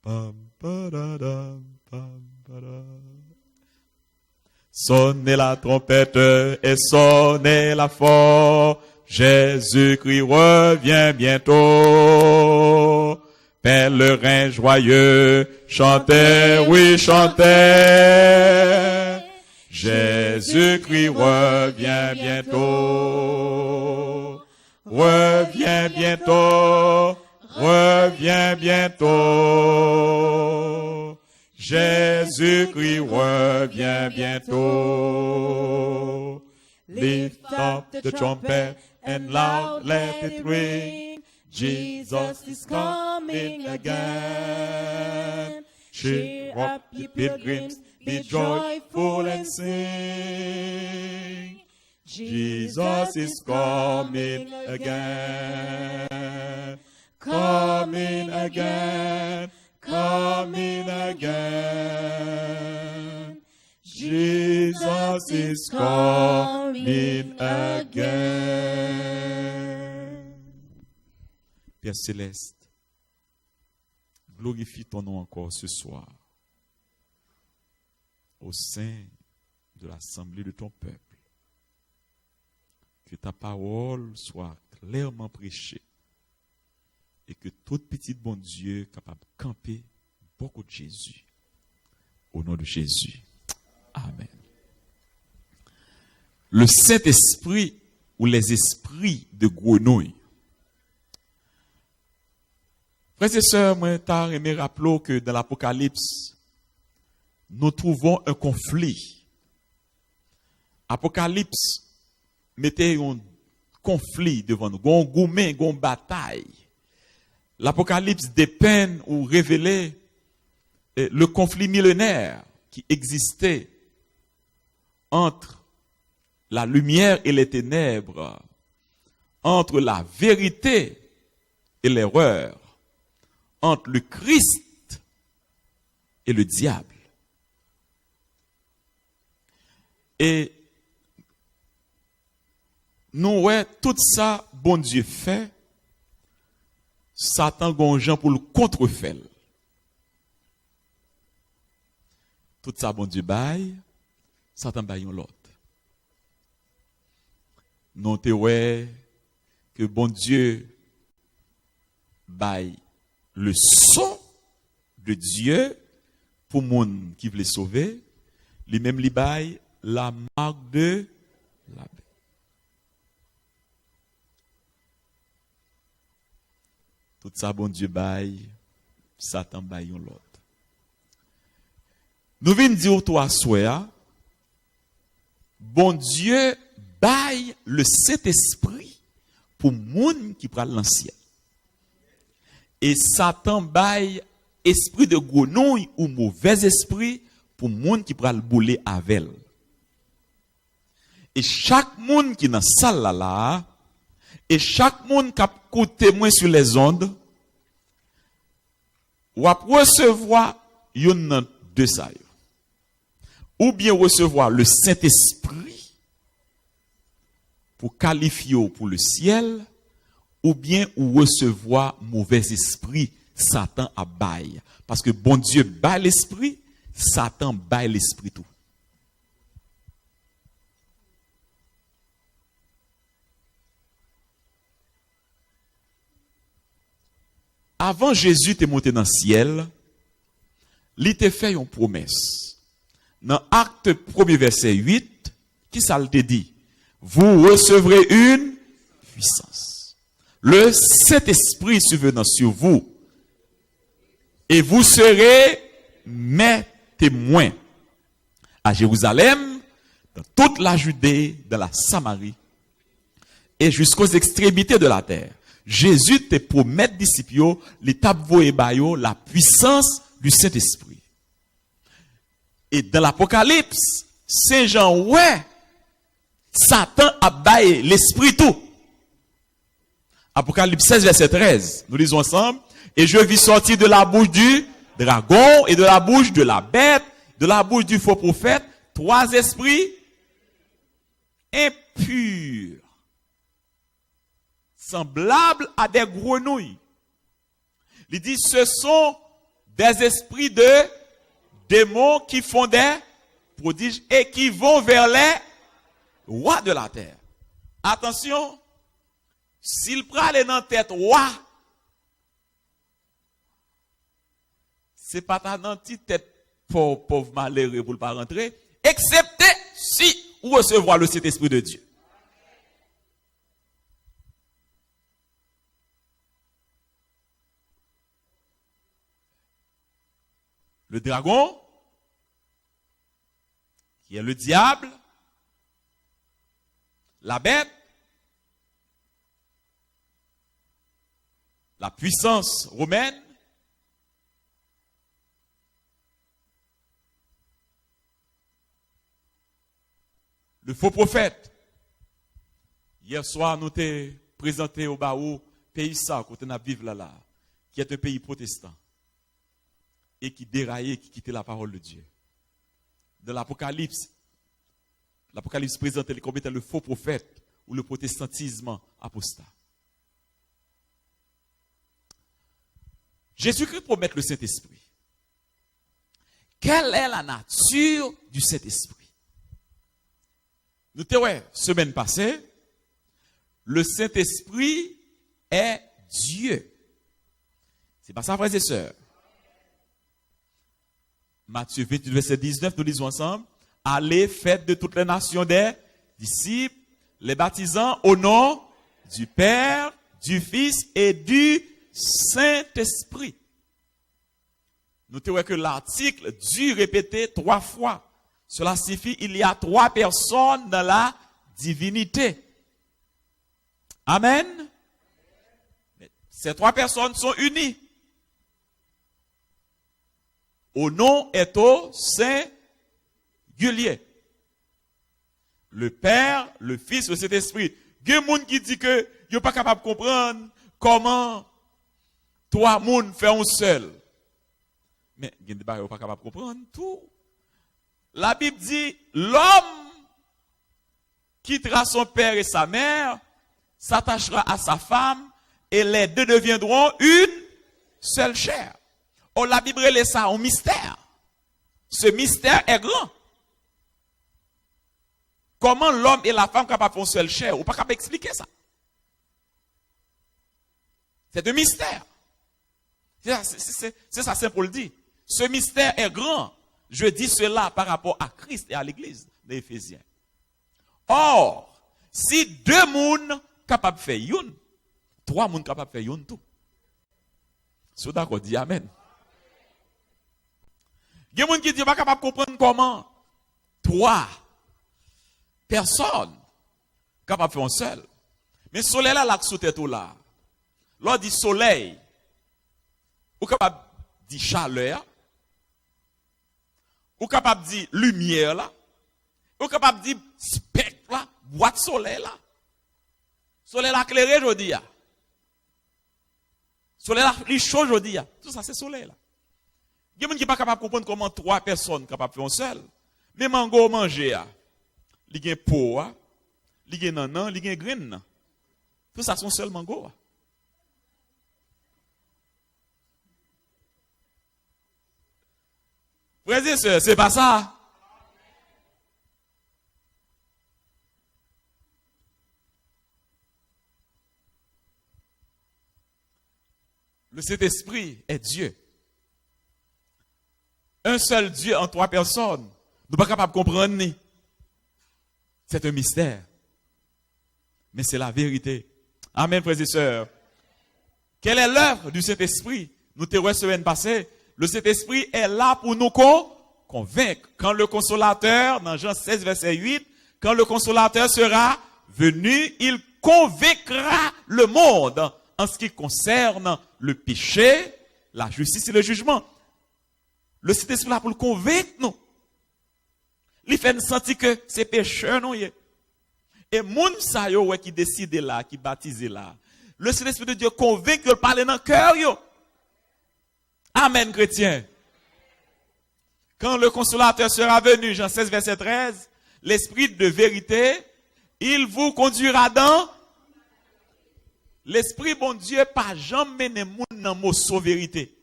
pam, padadam, pam, padam. Sonnez la trompette et sonnez-la fort. Jésus-Christ revient bientôt. Pèlerins joyeux, chantez, oui, chantez. Jésus-Christ revient bientôt. Revient bientôt. Revient bientôt. Jésus-Christ revient bientôt. Lift up the trumpet and loud let it ring. Jesus is coming again. Cheer up, ye pilgrims, be joyful and sing. Jesus is coming again. Coming again. Coming again. Jesus is coming again. Père Céleste, glorifie ton nom encore ce soir au sein de l'assemblée de ton peuple. Que ta parole soit clairement prêchée et que toute petite bon Dieu capable de camper beaucoup de Jésus. Au nom de Jésus. Amen. Le Saint-Esprit ou les esprits de grenouille. Frères et sœurs, moi, t'as aimé rappeler que dans l'Apocalypse, nous trouvons un conflit. Apocalypse mettait un conflit devant nous, un gourmet, une bataille. L'Apocalypse dépeint ou révélait le conflit millénaire qui existait entre la lumière et les ténèbres, entre la vérité et l'erreur, entre le Christ et le diable. Et nous, ouais, tout ça, bon Dieu fait, Satan gonjan pour le contrefaire. Tout ça, bon Dieu baille, Satan baille l'autre. Nous te ouais que bon Dieu baille le son de Dieu pour monde qui veut sauver, lui-même li baille la marque de la bête. Tout ça, bon Dieu baille, Satan baille l'autre. Nous venons dire toi, soya, bon Dieu baille le Saint-Esprit pour moun qui prend l'ancien. Et Satan baille esprit de grenouille ou mauvais esprit pour moun qui prend le boulet avec. Et chaque moun qui dans salle là, et chaque moun qui a témoin sur les ondes, ou à recevoir yon de ça. Ou bien recevoir le Saint-Esprit pour qualifier pour le ciel, ou bien recevoir mauvais esprit, Satan a bail. Parce que bon Dieu baille l'esprit, Satan baille l'esprit tout. Avant Jésus te monté dans le ciel, il te fait une promesse. Dans Acte 1er verset 8, qui ça te dit? Vous recevrez une puissance. Le Saint-Esprit survenant sur vous. Et vous serez mes témoins à Jérusalem, dans toute la Judée, dans la Samarie et jusqu'aux extrémités de la terre. Jésus te promet disciples, l'étape voébayo, la puissance du Saint-Esprit. Et dans l'Apocalypse, Saint Jean, ouais, Satan a baillé l'esprit tout. Apocalypse 16, verset 13. Nous lisons ensemble. Et je vis sortir de la bouche du dragon et de la bouche de la bête, de la bouche du faux prophète, 3 esprits impurs, semblables à des grenouilles. Il dit, ce sont des esprits de démons qui font des prodiges et qui vont vers les rois de la terre. Attention, s'il prend les dans la tête roi, c'est pas ta petite tête pauvre malheureux pour ne pas rentrer, excepté si vous recevoir le Saint-Esprit de Dieu. Le dragon, qui est le diable, la bête, la puissance romaine, le faux prophète. Hier soir, nous t'ai présenté au Baou, pays ça, côté nous vivons là, qui est un pays protestant. Et qui déraillait, qui quittait la parole de Dieu. Dans l'Apocalypse présente comme étant le faux prophète ou le protestantisme apostat. Jésus-Christ promet le Saint-Esprit. Quelle est la nature du Saint-Esprit? Nous t'avons semaine passée, le Saint-Esprit est Dieu. C'est pas ça, frères et sœurs. Matthieu 28, verset 19, nous lisons ensemble. Allez, faites de toutes les nations des disciples, les baptisant au nom du Père, du Fils et du Saint-Esprit. Notez que l'article dû répéter 3 fois. Cela signifie qu'il y a 3 personnes dans la divinité. Amen. Ces 3 personnes sont unies. Au nom est au singulier. Le Père, le Fils, le Saint-Esprit. Il y a des gens qui disent que ils ne sont pas capables de comprendre comment 3 personnes font un seul. Mais il y a des gens qui ne sont pas capables de comprendre tout. La Bible dit, l'homme quittera son père et sa mère, s'attachera à sa femme, et les deux deviendront une seule chair. Oh, la Bible laisse ça un mystère. Ce mystère est grand. Comment l'homme et la femme sont capables de faire une seule chair? On ne peut pas expliquer ça. C'est un mystère. C'est ça, c'est pour le dire. Ce mystère est grand. Je dis cela par rapport à Christ et à l'église des Éphésiens. Or, si 2 personnes capables de faire une, 3 personnes capables de faire une tout. C'est d'accord, dit Amen. Il y a des gens qui ne sont pas capables de comprendre comment 3 personnes capables de faire un seul. Mais le soleil là, sous tête là. Lors du soleil, ou capable de dire chaleur, ou capable de dire lumière là, ou capable de dire spectre là, boîte de soleil là. Soleil là éclairé aujourd'hui. Soleil là, il chaud aujourd'hui. Tout ça c'est soleil là. Il y a des gens qui ne sont pas capables de comprendre comment 3 personnes sont capables de faire un seul. Mais mango manger, il y a peau, il y a nanan, il y a graine. Tout ça sont seul mango. Frères et sœurs, c'est pas ça. Le Saint-Esprit est Dieu. Un seul Dieu en 3 personnes. Nous ne sommes pas capables de comprendre. C'est un mystère. Mais c'est la vérité. Amen, frères et sœurs. Quelle est l'œuvre du Saint-Esprit? Nous te la semaine passée. Le Saint-Esprit est là pour nous convaincre. Quand le consolateur, dans Jean 16, verset 8, quand le consolateur sera venu, il convaincra le monde en ce qui concerne le péché, la justice et le jugement. Le Saint-Esprit là pour le convaincre, nous. Il fait nous sentir que c'est pécheur, non? Et moun sa yo qui décide là, qui baptise là. Le Saint-Esprit de Dieu convainc que le parle dans le cœur, yo. Amen, chrétien. Quand le consolateur sera venu, Jean 16, verset 13, l'Esprit de vérité, il vous conduira dans l'Esprit, bon Dieu, pas jamais mené moun dans mot sans vérité.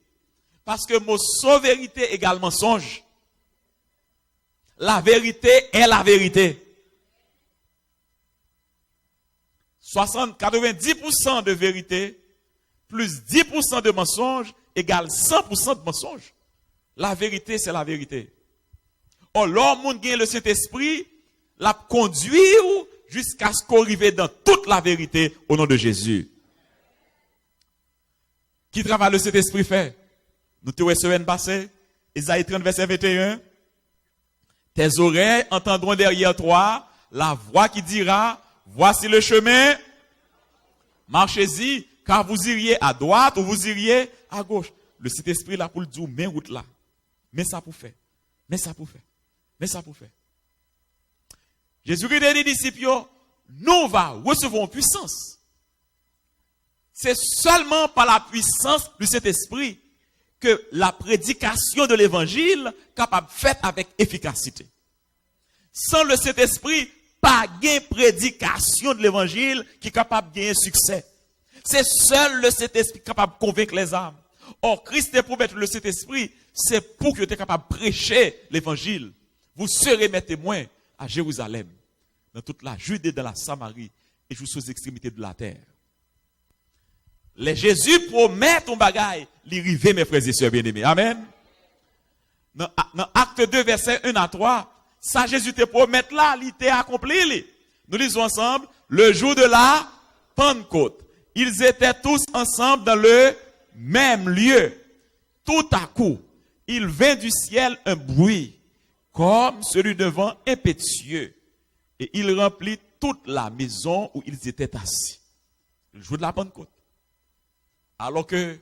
Parce que mot vérité égale mensonge. La vérité est la vérité. 90% de vérité plus 10% de mensonge égale 100% de mensonge. La vérité, c'est la vérité. Or, l'homme qui a le Saint-Esprit, l'a conduit jusqu'à ce qu'on arrive dans toute la vérité au nom de Jésus. Qui travaille le Saint-Esprit fait? Nous te semaine passée, Isaïe 30, verset 21. Tes oreilles entendront derrière toi la voix qui dira, voici le chemin, marchez-y, car vous iriez à droite ou vous iriez à gauche. Le Saint-Esprit là pour le dire, mais route là. Mais ça pour faire. Mais ça pour faire. Mais ça pour faire. Jésus-Christ a dit aux disciples, nous va recevoir puissance. C'est seulement par la puissance du Saint-Esprit que la prédication de l'évangile est capable de faire avec efficacité. Sans le Saint-Esprit, pas de prédication de l'évangile qui est capable de gagner succès. C'est seul le Saint-Esprit capable de convaincre les âmes. Or, Christ est pour mettre le Saint-Esprit, c'est pour que tu es capable de prêcher l'évangile. Vous serez mes témoins à Jérusalem, dans toute la Judée, dans la Samarie et jusqu'aux extrémités de la terre. Les Jésus promettent un bagaille, les rivets, mes frères et sœurs bien-aimés. Amen. Dans Acte 2, verset 1 à 3, ça Jésus te promet là, il t'est accompli. Nous lisons ensemble, le jour de la Pentecôte. Ils étaient tous ensemble dans le même lieu. Tout à coup, il vint du ciel un bruit, comme celui d'un vent impétueux. Et il remplit toute la maison où ils étaient assis. Le jour de la Pentecôte. Alors que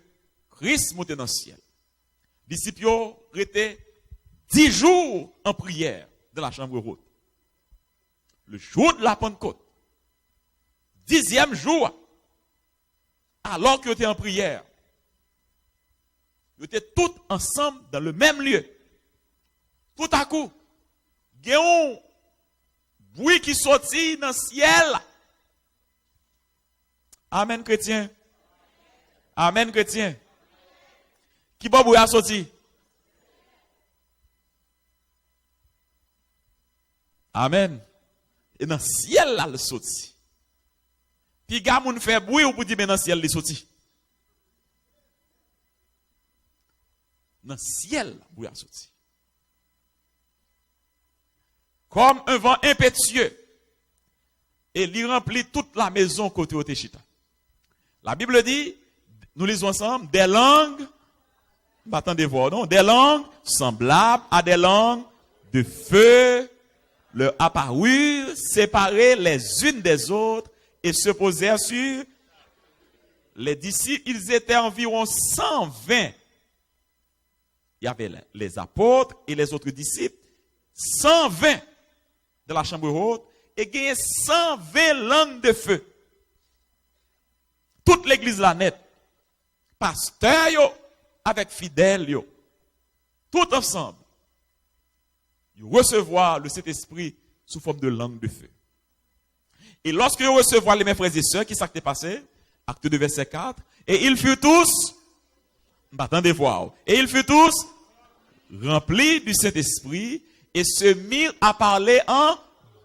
Christ montait dans le ciel, les disciples étaient 10 jours en prière dans la chambre haute. Le jour de la Pentecôte, 10e jour, alors qu'ils étaient en prière, ils étaient tous ensemble dans le même lieu. Tout à coup, il y a un bruit qui sortit dans le ciel. Amen, chrétien. Amen, chrétien. Qui bon bruit a sorti? Amen. Et dans le ciel, là, le sorti. Puis, gars, moun fait bruit ou pour dire, mais dans le ciel, il sorti. Dans le ciel, le bruit a sorti. Comme un vent impétueux. Et il remplit toute la maison côté au Téchita. La Bible dit, nous lisons ensemble, des langues, attendez voir, non? Des langues semblables à des langues de feu leur apparurent, séparées les unes des autres et se posèrent sur les disciples. Ils étaient environ 120. Il y avait les apôtres et les autres disciples, 120 de la chambre haute et il y a 120 langues de feu. Toute l'église là net. Pasteur yo, avec fidèles yo, tout ensemble, ils recevoir le Saint-Esprit sous forme de langue de feu. Et lorsque ils recevoir les mes frères et sœurs, qui s'est passé? Acte 2, verset 4. Et ils furent tous, attendez voir, et ils furent tous remplis du Saint-Esprit et se mirent à parler en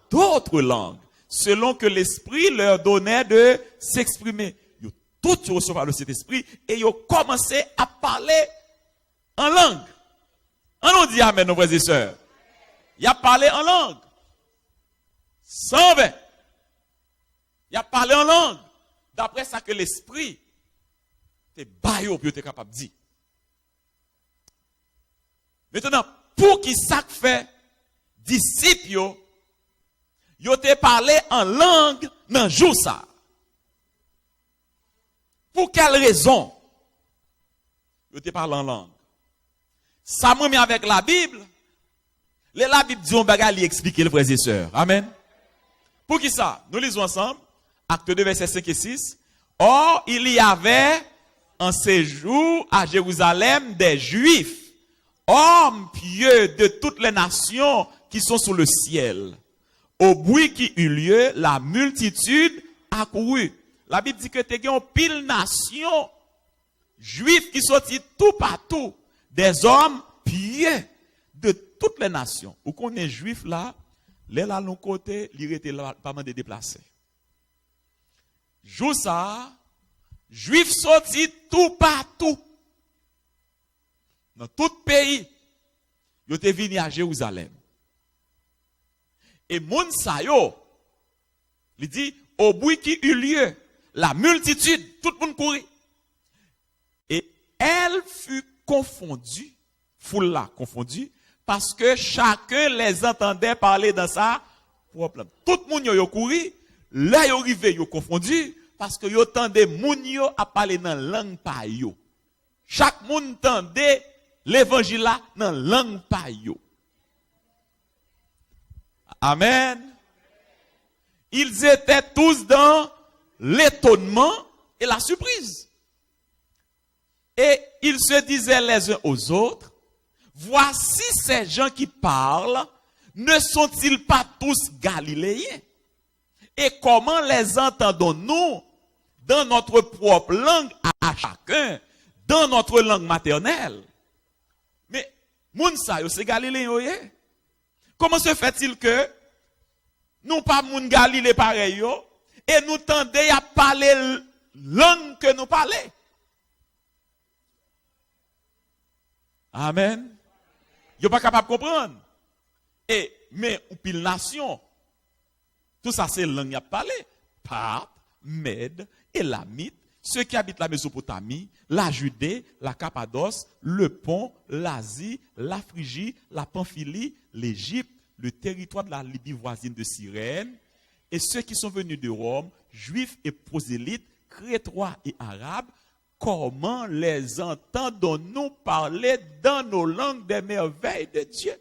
d'autres langues, selon que l'Esprit leur donnait de s'exprimer. Tout recevoir le Saint-Esprit et ils ont commencé à parler en langue. On nous dit amen, nos frères et sœurs. Il a parlé en langue. 120. Il a parlé en langue. D'après ça que l'Esprit te baillot pour être capable de dire. Maintenant, pour qui ça fait, disciples, ils ont parlé en langue dans le jour ça. Pour quelle raison? Je te parle en langue. Ça me met avec la Bible. La Bible dit on bagaille expliquer le frères et sœurs. Amen. Pour qui ça? Nous lisons ensemble. Acte 2, versets 5 et 6. Or, il y avait en séjour à Jérusalem des Juifs, hommes pieux de toutes les nations qui sont sous le ciel. Au bruit qui eut lieu, la multitude accourut. La Bible dit que tu as une pile nation juif qui sortit tout partout des hommes pieux de toutes les nations. Ou qu'on est juif là, les là l'on côté, il était là pas mal de déplacer. Jou ça, juif sorti tout partout. Dans tout pays, ils étaient venus à Jérusalem. Et moun sa yo, il dit, au bruit qui eut lieu, la multitude, tout le monde courait. Et elle fut confondue, foule là confondue, parce que chacun les entendait parler dans sa propre langue. Tout le monde yo couru, là yo arrivé yo confondu, parce que yo entendait moun yo à parler dans langue pa yo. Chaque monde entendait l'évangile là dans langue pa yo. Amen. Ils étaient tous dans l'étonnement et la surprise. Et ils se disaient les uns aux autres, voici ces gens qui parlent, ne sont-ils pas tous galiléens? Et comment les entendons-nous dans notre propre langue à chacun, dans notre langue maternelle? Mais, moun sa yo, c'est galiléen. Comment se fait-il que nous pas moun Galilée pareil yo, et nous tendons à parler langue que nous parlons? Amen. Yo pas capable de comprendre. Et mais ou pile nation, tout ça c'est langue à parler. Parthes, Mèdes, Élamites, ceux qui habitent la Mésopotamie, la Judée, la Cappadoce, le Pont, l'Asie, la Phrygie, la Pamphylie, l'Égypte, le territoire de la Libye voisine de Cyrène, et ceux qui sont venus de Rome, juifs et prosélytes, crétois et arabes, comment les entendons-nous parler dans nos langues des merveilles de Dieu?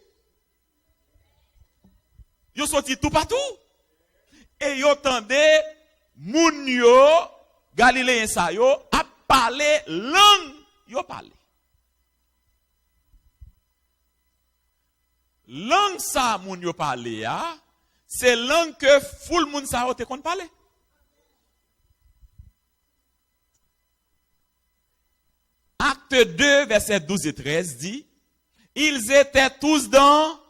Ils sont sortis tout partout. Et ils entendaient moun yo, Galiléen sa yo, à parler langue, yo parler. Langue sa moun yo parler, c'est langue que full moun sa yo te kon parler. Acte 2, versets 12 et 13 dit, ils étaient tous dans,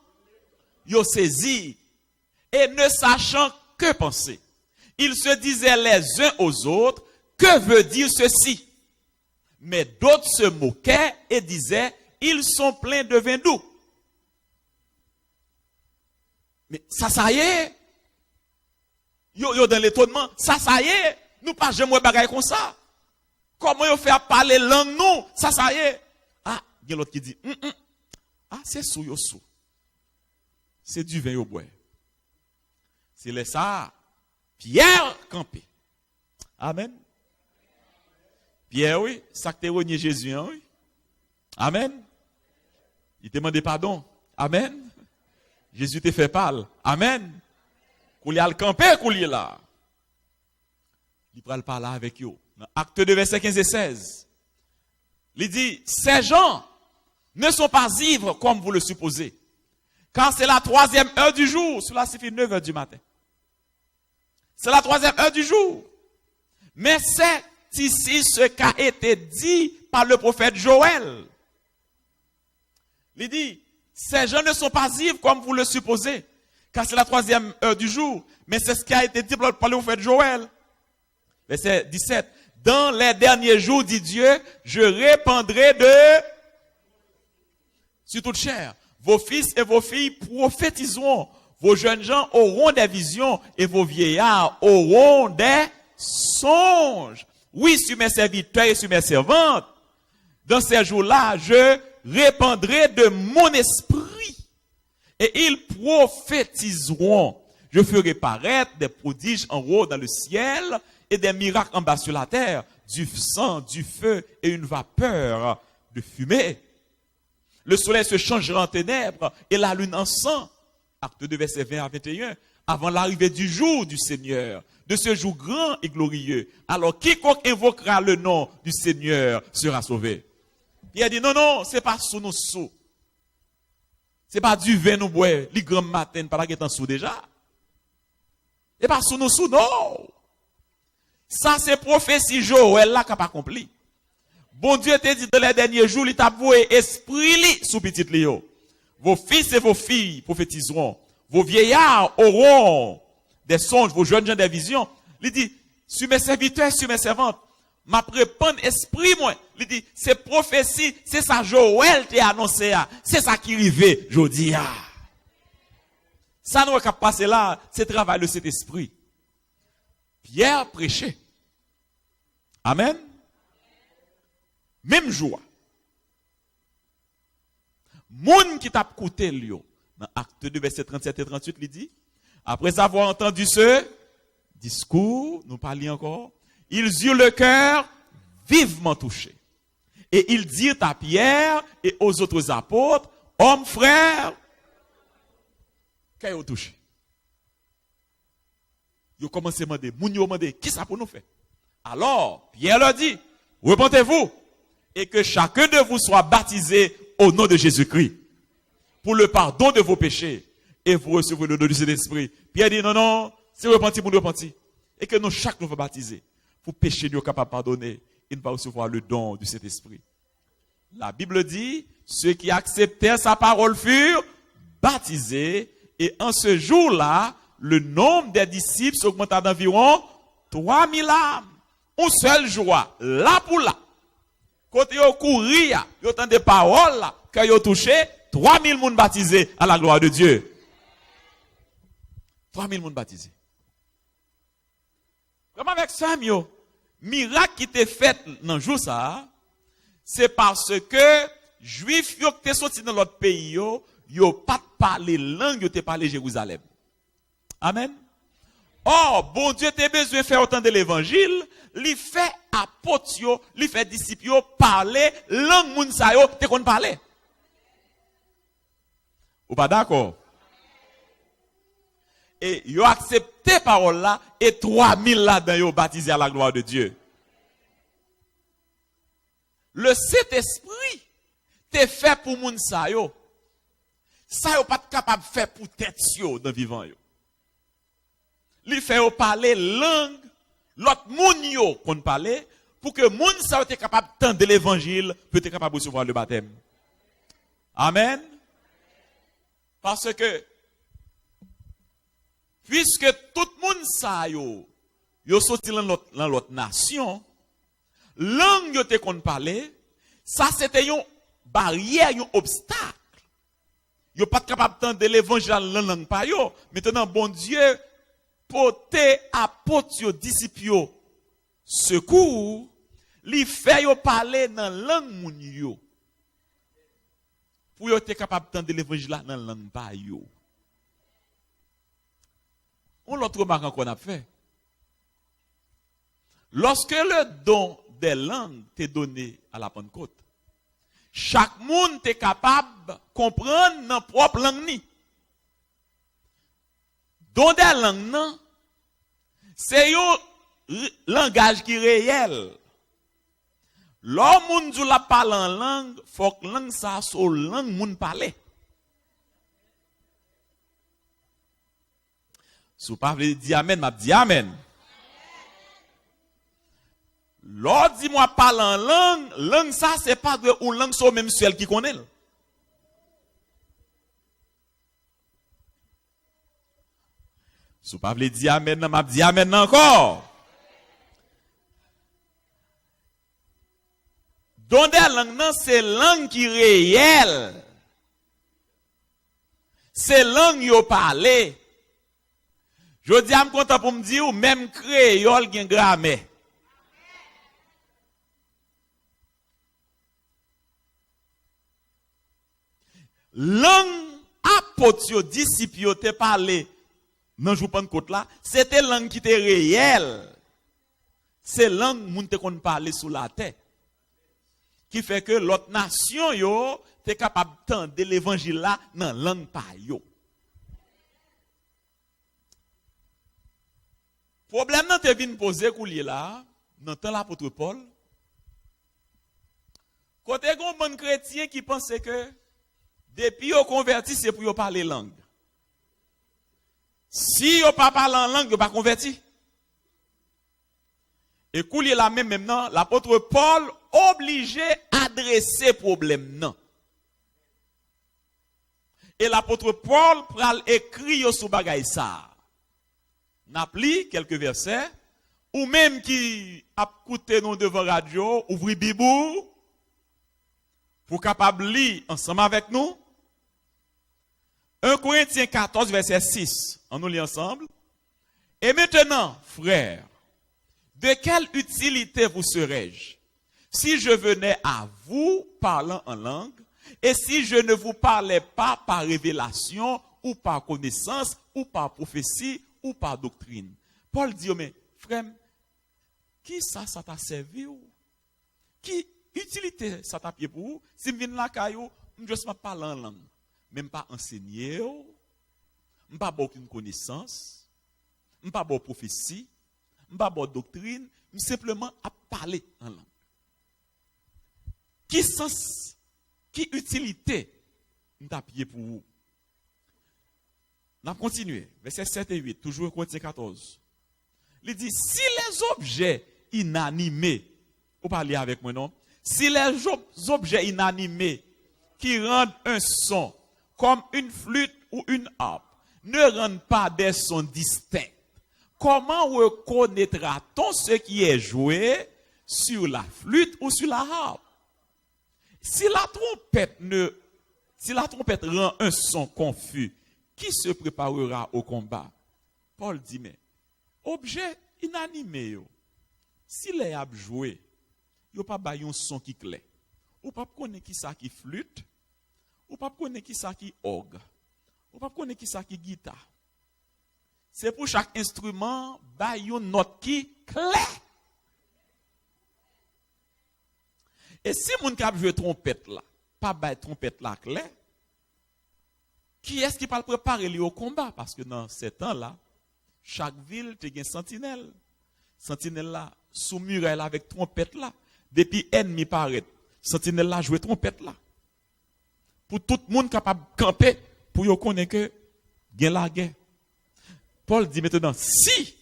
yo saisi, et ne sachant que penser. Ils se disaient les uns aux autres, que veut dire ceci? Mais d'autres se moquaient et disaient, ils sont pleins de vin doux. Mais ça y est. Yo dans l'étonnement, ça y est. Nous pas jamais bagaille comme ça. Comment yo fait parler langue nous? Ça y est. Ah, il y a l'autre qui dit, ah, c'est sous yo sous. C'est du vin au bois. C'est le ça. Pierre campé. Amen. Pierre, oui, ça que t'es renié Jésus, hein, oui. Amen. Il te demandé pardon. Amen. Jésus te fait parler. Amen. Qu'on y a le campé, qu'on y est là. Il prend le parler avec eux. Dans Acte 2, versets 15 et 16. Il dit, ces gens ne sont pas ivres comme vous le supposez. Car c'est la 3e heure du jour. Cela signifie 9 heures du matin. C'est la 3e heure du jour. Mais c'est ici ce qui a été dit par le prophète Joël. Il dit, ces gens ne sont pas ivres comme vous le supposez, car c'est la 3e heure du jour. Mais c'est ce qui a été dit par le prophète Joël. Verset 17. Dans les derniers jours, dit Dieu, je répandrai sur toute chair. Vos fils et vos filles prophétiseront. Vos jeunes gens auront des visions et vos vieillards auront des songes. Oui, sur mes serviteurs et sur mes servantes, dans ces jours-là, je répandrai de mon esprit et ils prophétiseront. Je ferai paraître des prodiges en haut dans le ciel et des miracles en bas sur la terre, du sang, du feu et une vapeur de fumée. Le soleil se changera en ténèbres et la lune en sang. Acte 2, verset 20 à 21. Avant l'arrivée du jour du Seigneur, de ce jour grand et glorieux. Alors quiconque invoquera le nom du Seigneur sera sauvé. Il a dit non, c'est pas sous nous sous. C'est pas du vin nous boire, les grands matins, pas la guette en sous déjà. C'est pas sous nous sous, non. Ça c'est prophétie Joël là qui n'a pas accompli. Bon Dieu t'a dit dans les derniers jours, il t'a voué esprit li sous petit li yo. Vos fils et vos filles prophétiseront. Vos vieillards auront des songes, vos jeunes gens des visions. Il dit, sur mes serviteurs, sur mes servantes, m'a répandre esprit moi. Il dit, c'est prophétie, c'est ça Joël t'a annoncé, c'est ça qui arrive jodi. Ça nous a passé là, c'est travail de cet esprit. Pierre prêchait. Amen. Même joie. Moun qui t'a coûté lui, dans Acte 2, verset 37 et 38, il dit, après avoir entendu ce discours, nous parlions encore, ils eurent le cœur vivement touché. Et ils dirent à Pierre et aux autres apôtres, hommes, frères, qu'ils ont touché. Ils ont commencé à demander, moun yo demander, qui ça pour nous faire? Alors, Pierre leur dit, repentez-vous, et que chacun de vous soit baptisé au nom de Jésus-Christ, pour le pardon de vos péchés, et vous recevrez le don du Saint-Esprit. Pierre dit, non, non, c'est repenti pour nous repentir. Et que nous, chaque nous va baptiser. Pour pécher, nous capable de pardonner, il va recevoir le don du Saint-Esprit. La Bible dit, ceux qui acceptèrent sa parole furent baptisés, et en ce jour-là, le nombre des disciples s'augmenta d'environ 3000 âmes. Un seul joie, là pour là. Quand ils ont couru, ils ont entendu des paroles, quand ils ont touché, 3000 personnes baptisées à la gloire de Dieu. 3000 personnes baptisées. Comme avec ça, miracle qui était fait dans le jour ça, c'est parce que Juifs qui étaient sortis dans l'autre pays, ils n'ont pas parlé langue, ils ont parlé Jérusalem. Amen. Or, bon Dieu t'a besoin de faire autant de l'évangile, il fait apôtres, il fait disciples parler langue moun sa yo, te kon parler. Ou pas d'accord? Et yo accepté parole là et 3000 là-dedans yo baptisé à la gloire de Dieu. Le Saint-Esprit te fait pour moun sa yo. Ça yo pas capable de faire pour tête yo dans vivant yo. Li fait yo parler langue l'autre moun yo qu'on parler pour que moun sa soit capable d'entendre l'évangile, peut être capable de recevoir le baptême. Amen. Parce que puisque tout le monde sa yo sorti dans l'autre nation, langue yo te qu'on parler, ça c'était une barrière, un obstacle. Yo pas capable d'entendre l'évangile dans la langue pa yo. Maintenant bon Dieu porter apôtres yo disciples yo secours, li fait yo parler dans langue moun yo. Pour yo être capable d'entendre l'évangile dans la langue pa yo. On l'autre remarque qu'on a fait. Lorsque le don des langues t'est donné à la Pentecôte, chaque monde est capable de comprendre dans propre langue ni. Don des langues non, c'est un langage qui est réel. Lorsque moun la parle en langue, faut que langue ça soit langue moun parler. Si vous parlez dit amen, m'a dit amen. Lorsque dis-moi parle en langue, langue ça c'est pas de ou langue c'est même celle qui connaît. Si vous parlez dit amen, m'a dit amen encore. Donc des langues non c'est langue qui réelle. C'est langue yo parler. Je dis à me content pour me dire, même créole gen grammaire. Langue apôtre disciple te parler dans jour Pentecôte là, c'était langue qui était réelle. C'est langue moun te kon parler sous la terre. Qui fait que l'autre nation yo te capable d'entendre l'évangile là dans langue pa yo. Problème nan te vin poser koulier là, dans temps l'apôtre Paul. Côté gon bon chrétien qui pensait que depuis yo converti c'est pour yo parler langue. Si yo pas parler en langue, yo pas converti. Et koulier là même maintenant, l'apôtre Paul obligé d'adresser problème non. Et l'apôtre Paul pral écrit sous bagay ça. N'appli quelques versets ou même qui a écouté nous devant radio, ouvri Bible pour capable lire ensemble avec nous. 1 Corinthiens 14 verset 6. On nous lit ensemble. Et maintenant, frères, de quelle utilité vous serais-je si je venais à vous parlant en langue et si je ne vous parlais pas par révélation ou par connaissance ou par prophétie ou par doctrine? Paul dit, mais frère, qui ça t'a servi ou? Qui utilité ça t'a pied pour vous? Si je viens là, je ne sais pas parler en langue, même pas enseigner, je ne pas aucune connaissance, je ne pas prophétie, je ne pas doctrine, je simplement à parler en langue. Qui sens, qui utilité t'a pied pour vous? On a continué, verset 7 et 8, toujours Corinthiens 14. Il dit, si les objets inanimés, vous parlez avec moi, non? Si les objets inanimés qui rendent un son, comme une flûte ou une harpe, ne rendent pas des sons distincts, comment reconnaîtra-t-on ce qui est joué sur la flûte ou sur la harpe? Si la trompette rend un son confus, qui se préparera au combat? Paul dit, mais objet inanimé, si les a joué, il n'y a pas un son qui clair. Ou pas connaître qui ça qui flûte, ou pas connaître qui ça qui orgue, ou pas connaître qui ça qui guitare. C'est pour chaque instrument, ba une note qui clair. Et si mon cap joue trompette là, pas ba trompette là clair, qui est-ce qui va préparer lui au combat? Parce que dans ces temps-là, chaque ville te gen sentinelle. Sentinelle là, sous muraille avec trompette là. Depuis ennemi paraît, sentinelle là jouer trompette là. Pour tout le monde capable de camper, pour yo connaître que gen la guerre. Paul dit maintenant, si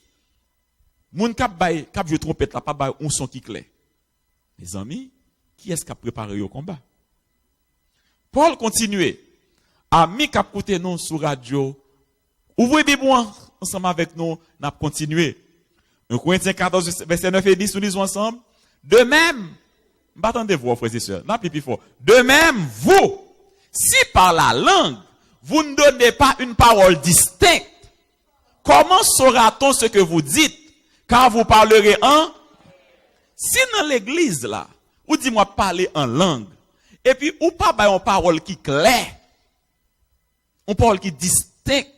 moun cap jouer trompette là, pas bay un son qui clair. Mes amis, qui est-ce qui a préparé au combat? Paul continue. Amis qui écoutent nous sur radio, ouvrez Bible ensemble avec nous, n'a continué. 1 Corinthiens 14 verset 9 et 10 nous lisons ensemble. De même, m'attendez-vous frères et sœurs, n'a plus fort. De même vous, si par la langue vous ne donnez pas une parole distincte, comment saura-t-on ce que vous dites car vous parlerez en? Si dans l'église là, ou dis-moi parler en langue et puis ou pas une parole qui claire, une parole qui distincte.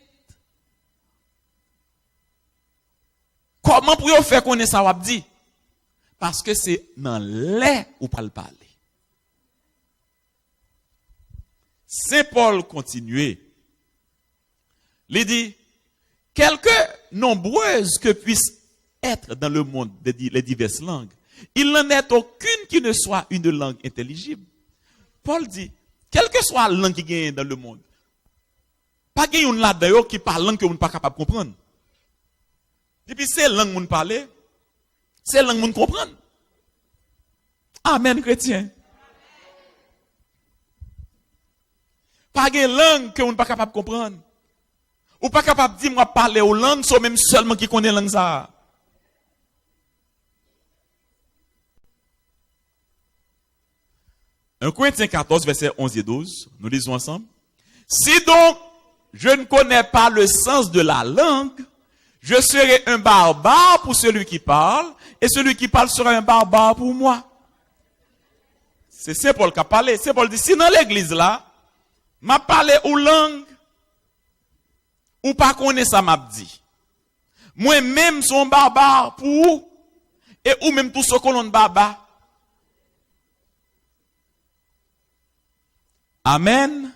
Comment pour vous faire connaître ça, vous dit? Parce que c'est dans l'air où pas le parler. Saint Paul continue. Il dit, quelque nombreuses que puissent être dans le monde les diverses langues, il n'en est aucune qui ne soit une langue intelligible. Paul dit, quelle que soit la langue qui gagne dans le monde, pas qu'il y ait une là-dedans qui parle langue que vous n'êtes pas capable de comprendre. Et puis c'est langue que vous parlez, c'est langue que vous comprenez. Amen, chrétien. Pas de langue que vous n'êtes pas capable de comprendre. Ou pas capable de dire, moi, parler aux langues, c'est même seulement qui connaît la langue ça. Un Corinthiens 14, verset 11 et 12, nous lisons ensemble. Si donc je ne connais pas le sens de la langue, je serai un barbare pour celui qui parle, et celui qui parle sera un barbare pour moi. C'est Saint Paul qui a parlé. Saint Paul dit, si dans l'église là, m'a parlé aux langues, ou pas connaître ça m'a dit. Moi-même, son barbare pour vous, et ou même tout ce qu'on a barbare. Amen.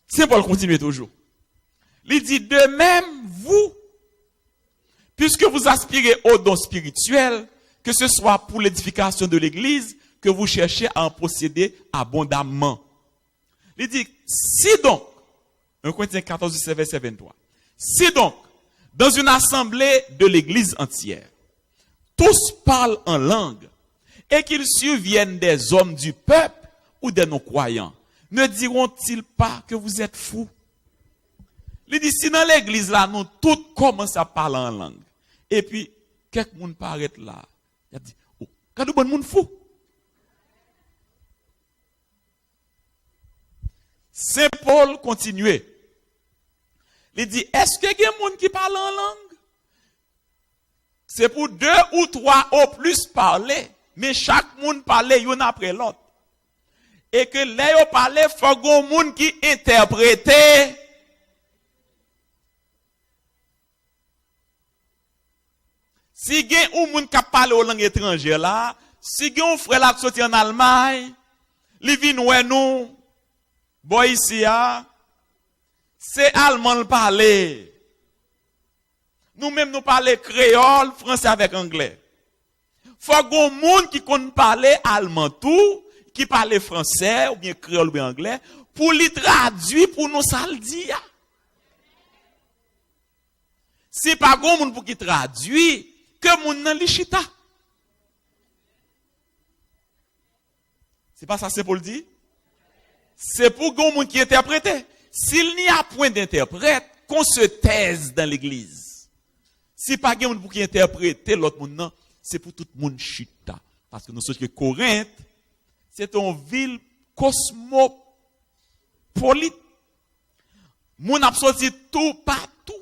Saint Paul continue toujours. Il dit, de même, vous, puisque vous aspirez au don spirituel, que ce soit pour l'édification de l'église, que vous cherchez à en posséder abondamment. Il dit, si donc, 1 Corinthiens 14, verset 23, si donc, dans une assemblée de l'église entière, tous parlent en langue, et qu'ils surviennent des hommes du peuple ou de nos croyants, ne diront-ils pas que vous êtes fous? Il dit, si dans l'église là, nous tous commençons à parler en langue, et puis, quelqu'un paraît là, il a dit, oh, quand nous bon monde fou. Saint Paul continuait. Il dit, est-ce qu'il y a des gens qui parlent en langue? C'est pour 2 ou 3 au plus parler, mais chaque monde parle l'un après l'autre. Et que là, yo parle, il faut que monde qui interprète. Si il y a un monde qui parle en langue étrangère là, si il y a un frère là qui sorti en Allemagne, il vient nous, boy ici, c'est allemand le parler. Nous-mêmes, nous parlons créole, français avec anglais. Faut qu'on monde qui connaît parler allemand tout, qui parle français, ou bien créole, ou bien anglais, pour les traduire pour nous ça le dire. Si pas qu'on monde pour qui traduit, que monde nan li chita. C'est pas ça, c'est pour le dire? C'est pour qu'on monde qui interprète. S'il n'y a point d'interprète, qu'on se taise dans l'église. Si pas quelqu'un pour qui interpréter l'autre monde, c'est pour tout le monde chita. Parce que nous savons que Corinthe, c'est une ville cosmopolite. Moun a sorti tout partout.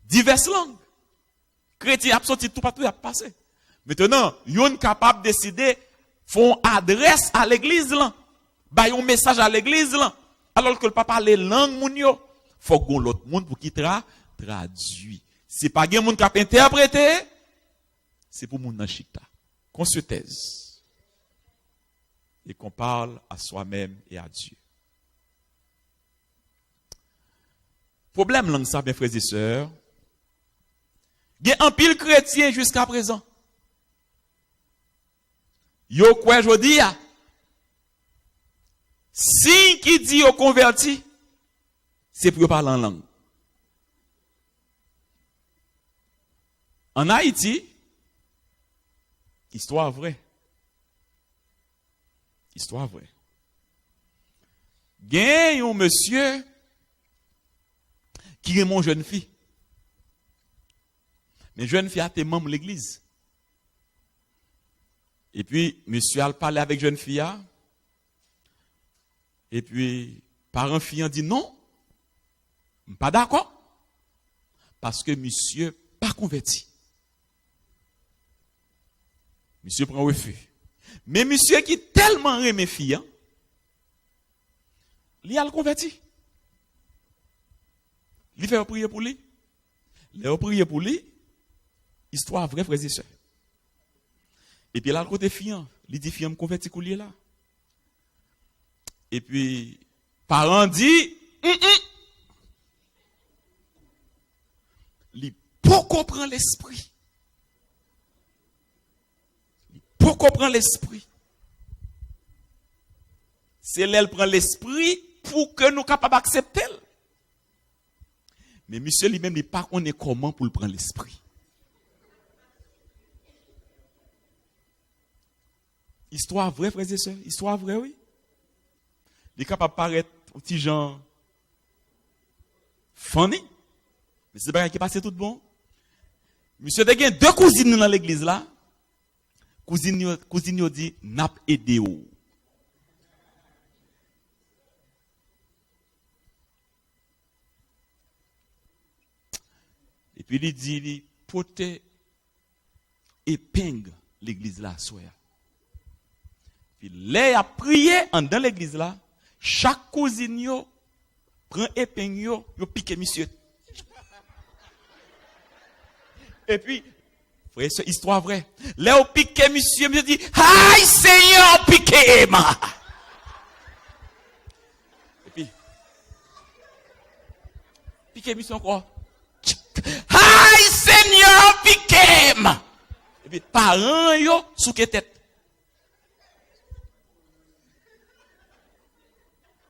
Diverses langues. Chrétien a sorti tout partout, il a passé. Maintenant, yon capable de décider, font adresse à l'église là. Ba yon message à l'église là. Alors que le papa parle langue moun yo. Faut que l'autre monde pour qui traduit. C'est pas gen moun qui a interprété, c'est pour moun nan chita. Qu'on se taise. Et qu'on parle à soi-même et à Dieu. Problème langue ça, mes frères et sœurs. Gen un pile chrétien jusqu'à présent. Yo quoi jodi a? Si qui dit yo converti, c'est pour parler en langue. En Haïti, histoire vraie. Histoire vraie. Gen un monsieur qui est mon jeune fille. Mais jeune fille a été membre de l'église. Et puis, monsieur a parlé avec jeune fille. Et puis, parents fille dit non. Pas d'accord. Parce que monsieur pas converti. Monsieur prend refus. Mais monsieur qui tellement aime fille, il a le converti. Il fait prier pour lui. Il a prié pour lui. Histoire vraie, frères et sœurs. Et puis là, le côté fille, il dit fille me converti pour lui là. Et puis, parents dit, il faut comprendre l'esprit. Il faut comprendre l'esprit. C'est là qu'il prend l'esprit pour que nous soyons capables d'accepter. Mais monsieur lui-même, il n'est pas connaît comment pour le prendre l'esprit. Histoire vraie, frères et sœurs. Histoire vraie, oui. Il est capable de paraître un petit genre funny. Mais c'est pas qui passe tout bon. Monsieur a 2 cousines dans l'église là. Cousine dit nap aidé ou. Et puis il dit il pote épingle l'église là soir. Puis là a prié dans l'église là, chaque cousine yo prend épingle yo pique monsieur. Et puis, frère, c'est histoire vraie. Là, au piqué, monsieur dit, aïe, Seigneur, piqué, ma. Et puis, piqué, monsieur encore. Aïe, Seigneur, piqué, ma. Et puis, parents, yo, sous quelle tête.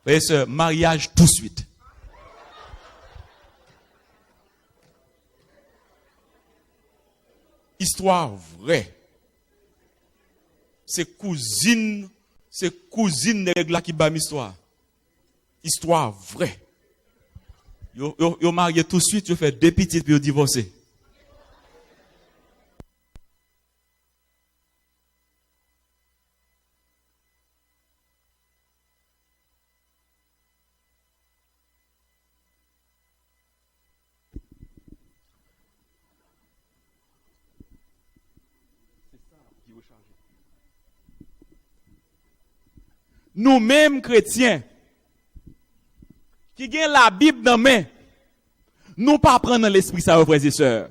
Frère, ce mariage tout de suite. Histoire vraie. C'est cousine de règle qui bat l'histoire. Histoire vraie. Yo marié tout de suite, yo fait 2 petites puis yo divorcé. Nous-mêmes chrétiens, qui gagnent la Bible dans main, nous pas prendre l'esprit ça, frères et sœurs.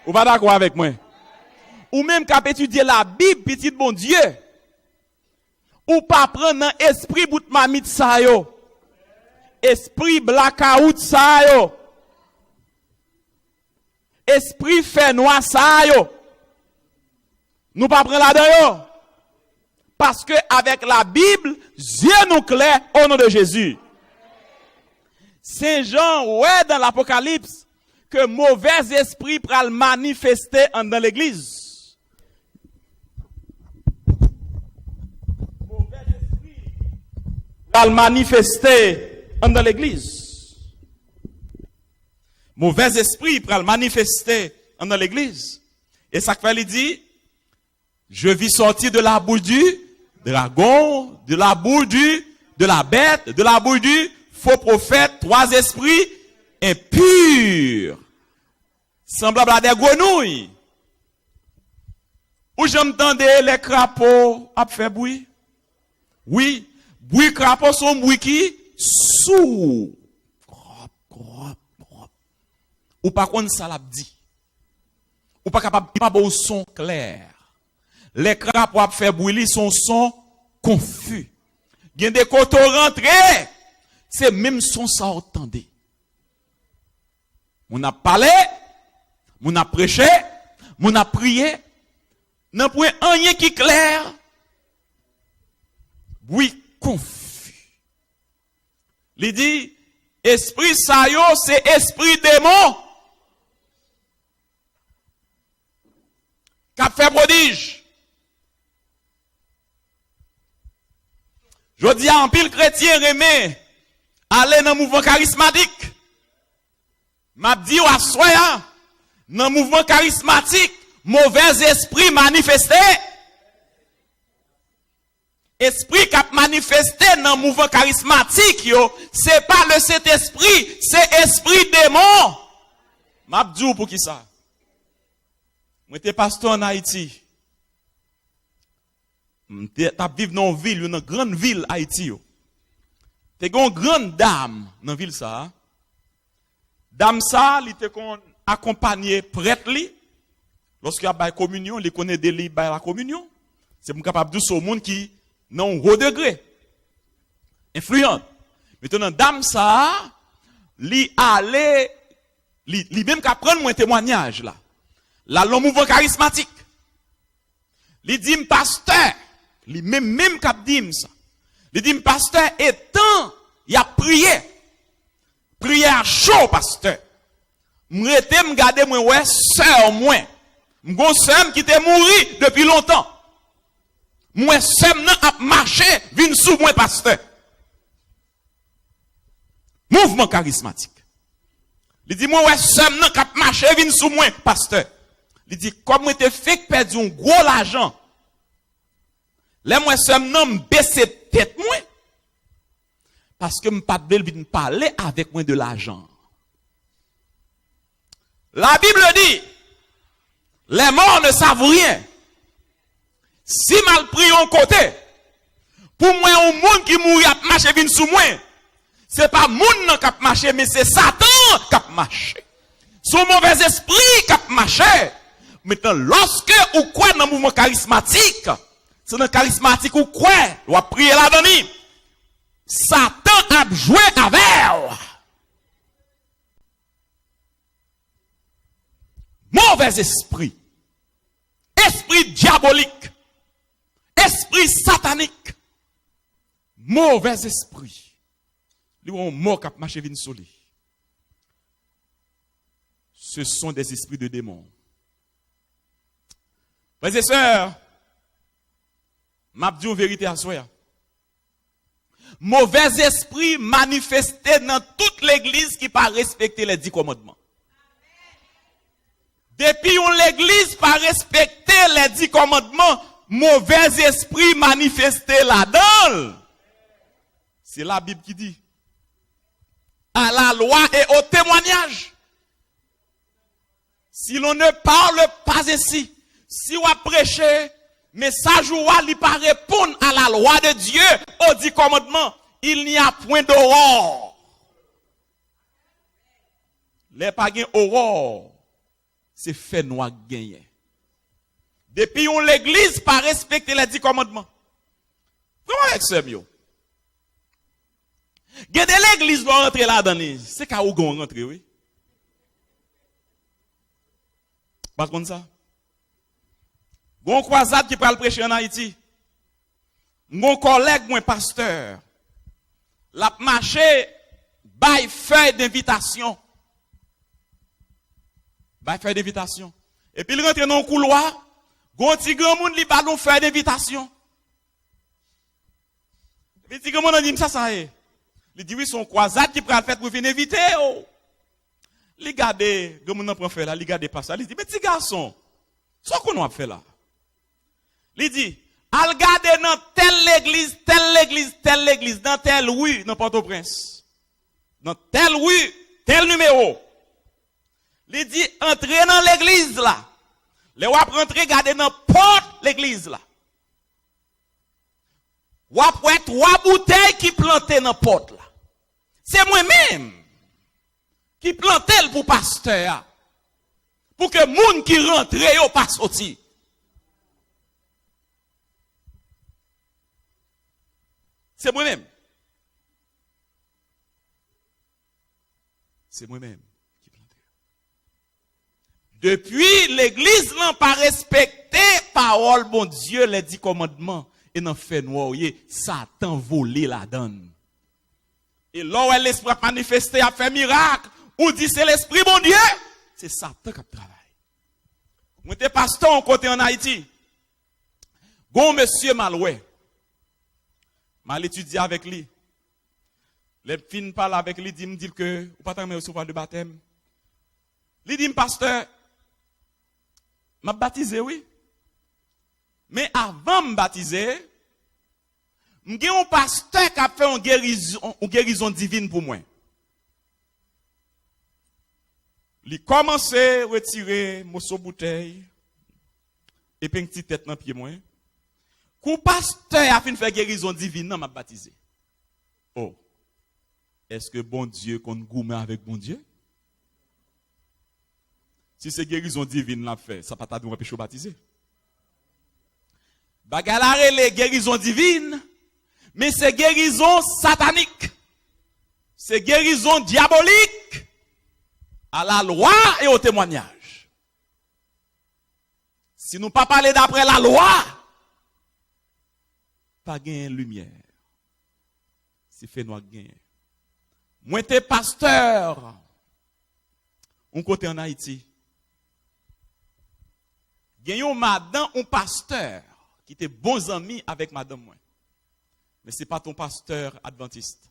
Vous pas d'accord avec moi? Ou même qu'à étudier la Bible, petit bon Dieu, ou pas prendre l'esprit bout mamite ça yo, esprit blackout ça yo, esprit fait noir ça yo. Nous pas prendre là-dedans. Parce que avec la Bible, Dieu nous clair au nom de Jésus. Saint Jean, ouais, dans l'Apocalypse, que mauvais esprit pral manifester dans l'église. Mauvais esprit pral manifester dans l'église. Mauvais esprit pral manifester dans l'église. Et ça fait, il dit, je vis sortir de la bouche du dragon, de la bouche de la bête, de la bouche du faux prophète, 3 esprits impurs, semblables à des grenouilles. Où j'entendais les crapauds à faire bruit? Oui, bruit crapaud sont bruit qui sourd. Ou pas contre ça l'a dit. Ou pas capable pas bon son clair. Les crapauds à faire bruit son son confus. Il y a des côtés rentrés. C'est même son ça entendez. On a parlé, on a prêché, on a prié. N'a point rien qui clair. Oui, confus. Il dit, esprit sayo, c'est esprit démon. Qu'a fait prodige. Je dis à un pile chrétien remé, aller dans le mouvement charismatique. M'a dit à soya, dans le mouvement charismatique, mauvais esprit manifesté. Esprit qui a manifesté dans le mouvement charismatique, yo, c'est pas le Saint-Esprit, c'est esprit démon. M'a dit pour qui ça? Moi, j'étais pasteur en Haïti. T'as vécu dans une ville, une grande ville Haïti. T'es une grande dame dans la ville ça. Dame ça, elle était accompagnée prêtre li. Lorsqu'il y a la communion, il connaît des livres la communion. C'est pour capable de dire au monde qui non haut degré. Influent. Maintenant dame ça, li aller li même qu'à prendre mon témoignage là. Là le mouvement charismatique. Li dit pasteur, li même qu'à dire ça. Li dit pasteur étant il a prié. Prière chaud pasteur. M'rete m'garder moi ouais sœur moi. M'gon sœur qui t'est mouri depuis longtemps. Moi sœur nan a marché vinn sous moi pasteur. Mouvement charismatique. Il dit moi ouais sœur nan a marché vinn sous moi pasteur. Il dit comme moi te fait perdre un gros l'argent. Là moi sœur nan baisser tête moi. Parce que m'pas de parler avec moi de l'argent. La Bible dit, les morts ne savent rien. Si mal pris en côté, pour moi, un monde qui mourit à marcher vient sous moi, c'est pas monde qui a marché, mais c'est Satan qui a marché. Son mauvais esprit qui a marché. Maintenant, lorsque ou quoi dans le mouvement charismatique, c'est dans le charismatique ou quoi, on va prier là-dedans. Satan a joué avec. Mauvais esprit. Esprit diabolique. Esprit satanique. Mauvais esprit. Lui, on mort qui a marché vin soli. Ce sont des esprits de démons. Frères et sœurs, m'a dit une vérité à soi. Mauvais esprit manifesté dans toute l'église qui pas respecter les 10 commandements. Depuis où l'église pas respecter les 10 commandements, mauvais esprit manifesté là-dedans. C'est la Bible qui dit. À la loi et au témoignage. Si l'on ne parle pas ainsi, si on prêche, message ou il pas répondre à la loi de Dieu, aux 10 commandements, il n'y a point d'aurore. Les païens aurore, c'est fait noir gagné. Depuis où l'église pas respecter les 10 commandements. Comment avec ce mieux? Gade l'église doit rentrer là-dedans. C'est qu'à où on rentre, oui. Pas comme ça. Gon croisade qui peut le prêcher en Haïti. Mon collègue, mon pasteur, l'a marché, bail feuille d'invitation. Bail feuille d'invitation. Et puis il rentre dans le couloir, gon ti grand monde li ballon feuille d'invitation. Et puis ti grand monde dit ça est. Il dit oui, son croisade qui prend le fait pour venir inviter. Il garde, grand monde prend fait là, il garde pas ça. Il dit mais petit garçon, ça qu'on a fait là. Il dit, al garder dans telle église, dans telle rue, dans Port-au-Prince. Dans telle rue, tel numéro. Il dit, entrez dans l'église là. Les wap rentrer, garder dans porte l'église là. Wap ouais 3 bouteilles qui plantent dans porte là. C'est moi-même qui plantait pour pasteur. Pour que moun qui rentre yo pas sorti. C'est moi-même. C'est moi-même qui plante. Depuis, l'église n'a pas respecté parole, bon Dieu, les 10 commandements. Et n'a fait noir, Satan volé la donne. Et là où l'esprit a manifesté, a fait miracle, on dit c'est l'esprit, bon Dieu. C'est Satan qui travaille. Moi, j'étais pasteur en côté en Haïti. Bon monsieur Maloué. Mal étudié avec lui. Les filles parlent avec lui, me dit que, ou pas tant mais parle de baptême. Il dit, pasteur, m'a baptisé, oui. Mais avant de me baptiser, j'ai un pasteur qui a fait une guérison divine pour moi. Il a commencé à retirer mon bouteille et puis une petite tête dans le pied. Quand le pasteur a fait une guérison divine, non, m'a baptisé. Oh, est-ce que bon Dieu qu'on gourmet avec bon Dieu? Si c'est guérison divine l'a fait, ça pas t'a dû empêcher de baptiser. Bagalare les guérisons divines, mais c'est guérison satanique. C'est guérison diabolique à la loi et au témoignage. Si nous pas parler d'après la loi, pas gain lumière. Si fait noir gain. Moi t'es pasteur. On côté en Haïti. Gagnons madame un pasteur qui était bons amis avec madame moi. Mais c'est pas ton pasteur adventiste.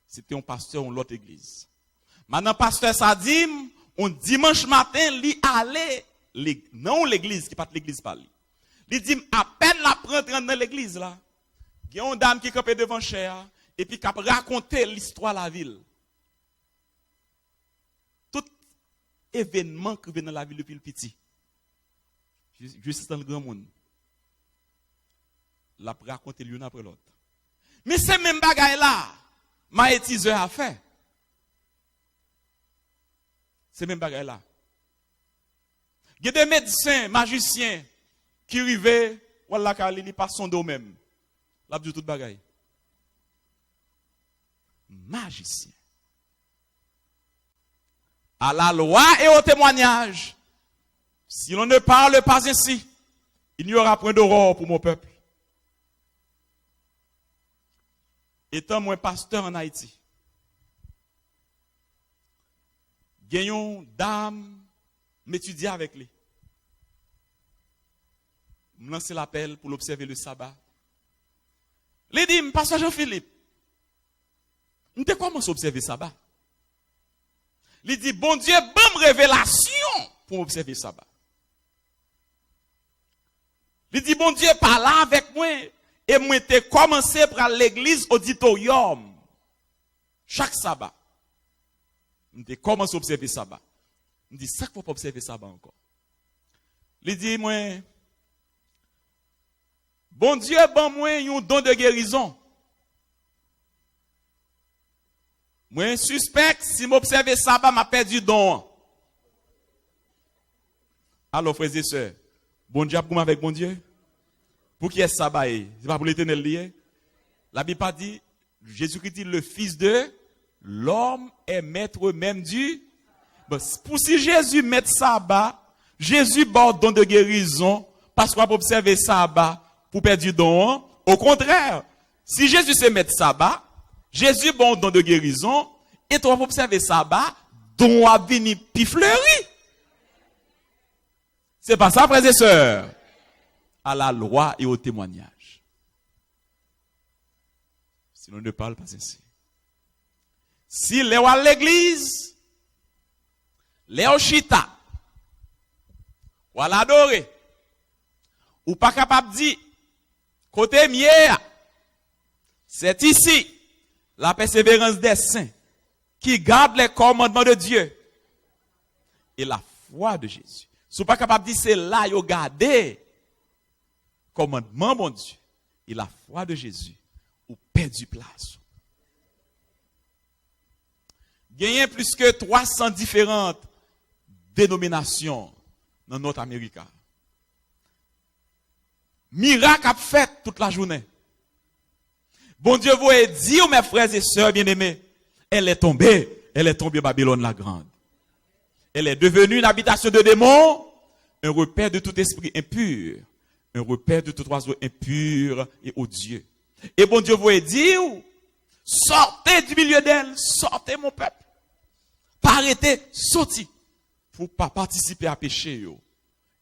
C'était un pasteur de l'autre église. Maintenant pasteur ça dit on dimanche matin li aller non l'église qui pas l'église par lui. Il dit à peine la prendre dans l'église là. Il y a une dame qui campait devant cher et puis qui a raconté l'histoire de la ville. Tout événement qui vient dans la ville depuis le petit. Juste dans le grand monde. La raconté l'une après l'autre. Mais c'est même bagaille là, maïtiseur a fait. C'est même bagaille là. Il y a des médecins, magiciens, qui arrivent, voilà, car ils passent son dos même. Là, du tout bagaille. Magicien. À la loi et au témoignage, si l'on ne parle pas ainsi, il n'y aura point d'aurore pour mon peuple. Étant moi pasteur en Haïti, gagnons dame m'étudier avec lui. Je lance l'appel pour l'observer le sabbat. Il dit, pasteur Jean-Philippe, nous avons commencé à observer le sabbat. Il dit, bon Dieu, bonne révélation pour observer le sabbat. Il dit, bon Dieu, parle avec moi. Et moi, j'ai commencé par l'église auditorium. Chaque sabbat. J'ai commencé à observer le sabbat. Je dis, ça qu'il faut pas observer le sabbat encore. Il dit, moi, bon Dieu, bon moi, un don de guérison. Moi, suspect, si m'observe le sabbat, m'a perdu don. Alors, frères et sœurs, bon Dieu, pour avec bon Dieu. Pour qui est ce sabbat? C'est pas pour l'éternel lié. La Bible a dit, Jésus-Christ dit, le Fils de l'homme est maître même du. Bon, pour si Jésus met sabbat, Jésus borde don de guérison, parce qu'on va observer sabbat pour perdre du don. Au contraire, si Jésus se met sabbat, Jésus borde don de guérison, et toi vas observer sabbat, don a venu puis fleuri. C'est pas ça, frères et sœurs. À la loi et au témoignage. Sinon, ne parle pas ainsi. Si les à l'église, les au chita, ou à l'adorer, ou pas capable de dire, côté mieux, c'est ici, la persévérance des saints, qui garde les commandements de Dieu, et la foi de Jésus. Si vous pas capable de dire, c'est là, vous gardez, commandement, mon Dieu, et la foi de Jésus, ou perdu place. Il y a plus que 300 différentes dénominations dans notre Amérique. Miracle a fait toute la journée. Bon Dieu vous a dit, mes frères et sœurs bien-aimés, elle est tombée Babylone la grande. Elle est devenue une habitation de démons, un repère de tout esprit impur. Un repère de tout oiseau impur et odieux. Et bon Dieu vous a dit, sortez du milieu d'elle, sortez mon peuple. Pas arrêter, sortez. Pour pas participer à péché,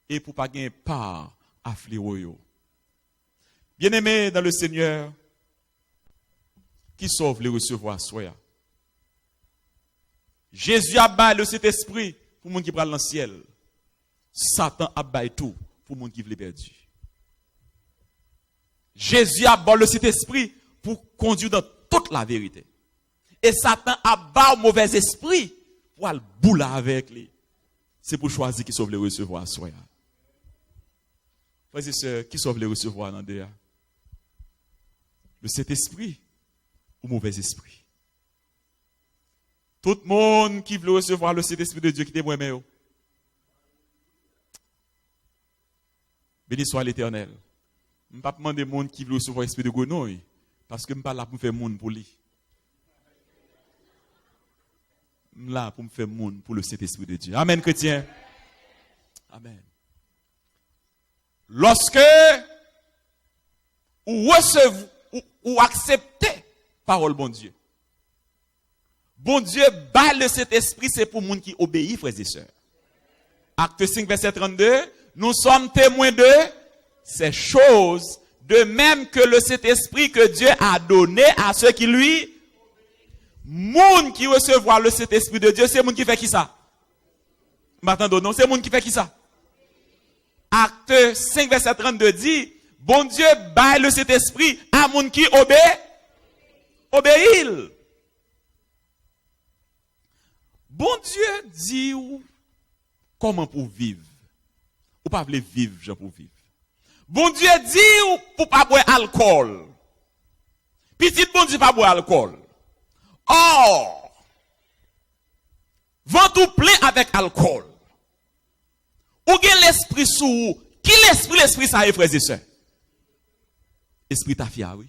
et pour pas gagner part à fléau. Bien-aimés dans le Seigneur, qui sauve les recevoir, soya. Jésus a baillé le Saint-Esprit pour les gens qui prennent dans le ciel. Satan a baillé tout pour les gens qui veulent perdu. Jésus a bâti le Saint-Esprit pour conduire dans toute la vérité. Et Satan a bâti le mauvais esprit pour aller bouler avec lui. C'est pour choisir qui sauve les recevoir. Frères et sœurs, qui sauve les recevoir dans le Saint-Esprit ou le mauvais esprit? Tout le monde qui veut recevoir le Saint-Esprit de Dieu qui est moi-même. Béni soit l'Éternel. Je ne vais pas demander monde qui veut recevoir l'esprit de grenouille, parce que je ne suis pas là pour me faire monde pour lui. Je suis là pour me faire monde pour le Saint-Esprit de Dieu. Amen, chrétien. Amen. Lorsque vous recevez ou acceptez parole bon Dieu. Bon Dieu, bat le Saint-Esprit, c'est pour les gens qui obéissent, frères et sœurs. Acte 5, verset 32, nous sommes témoins de ces choses, de même que le Saint-Esprit que Dieu a donné à ceux qui lui, moun qui recevoir le Saint-Esprit de Dieu, c'est moun qui fait qui ça? M'attendons, non, c'est moun qui fait qui ça? Acte 5, verset 32 dit, bon Dieu baille le Saint-Esprit à moun qui obéit. Bon Dieu dit comment pour vivre. Ou pas voulez vivre, Jean, pour vivre. Bon Dieu dit pour pas boire alcool. Petit bon Dieu pas boire alcool. Or, vent tout plein avec alcool. Ou gen l'esprit sous qui l'esprit ça est, frères et sœurs? Esprit tafia, oui.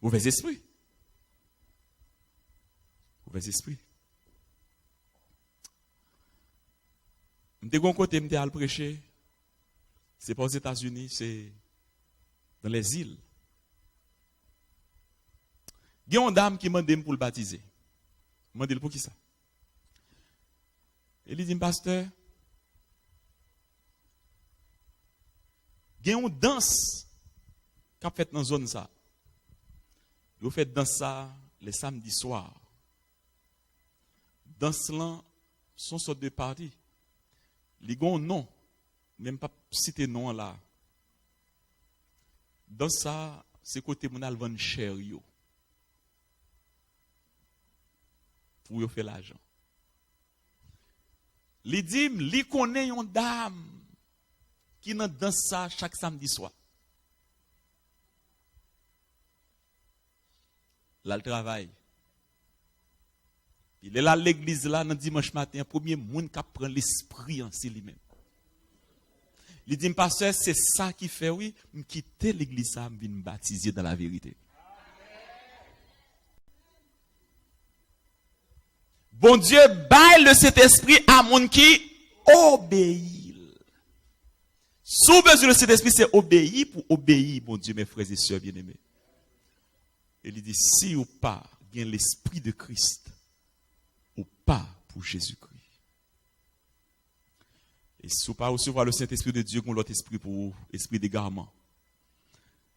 Mauvais esprit. Mauvais esprit. De bon côté, je suis prêcher. C'est pas aux États-Unis, c'est dans les îles. Il y a une dame qui m'a demandé pour le baptiser. Je m'a dit pour qui ça? Et il dit, pasteur, il y a une danse qu'a fait dans la zone ça. Vous faites dans ça les samedis soirs. Dans cela, sont sortes de parties. Les gens non, même pas citer non là. Dans ça, c'est côté mon alvan cher yo. Pour yo faire l'argent. Li dit, li connaît une dame qui nan dans ça chaque samedi soir. Là le travail. Il est là à l'église là dans dimanche matin, premier monde qui prend l'esprit en si lui-même. Il dit pasteur, c'est ça qui fait oui, me quitter l'église ça, me venir me baptiser dans la vérité. Bon Dieu baille le Saint-Esprit à monde qui obéit. Sous besoin de Saint-Esprit, c'est obéir pour obéir, bon Dieu, mes frères et sœurs bien-aimés. Il dit si ou pas, il y a l'esprit de Christ, ou pas pour Jésus-Christ. Et si vous pas recevoir le Saint-Esprit de Dieu, comme l'autre esprit pour esprit d'égarement.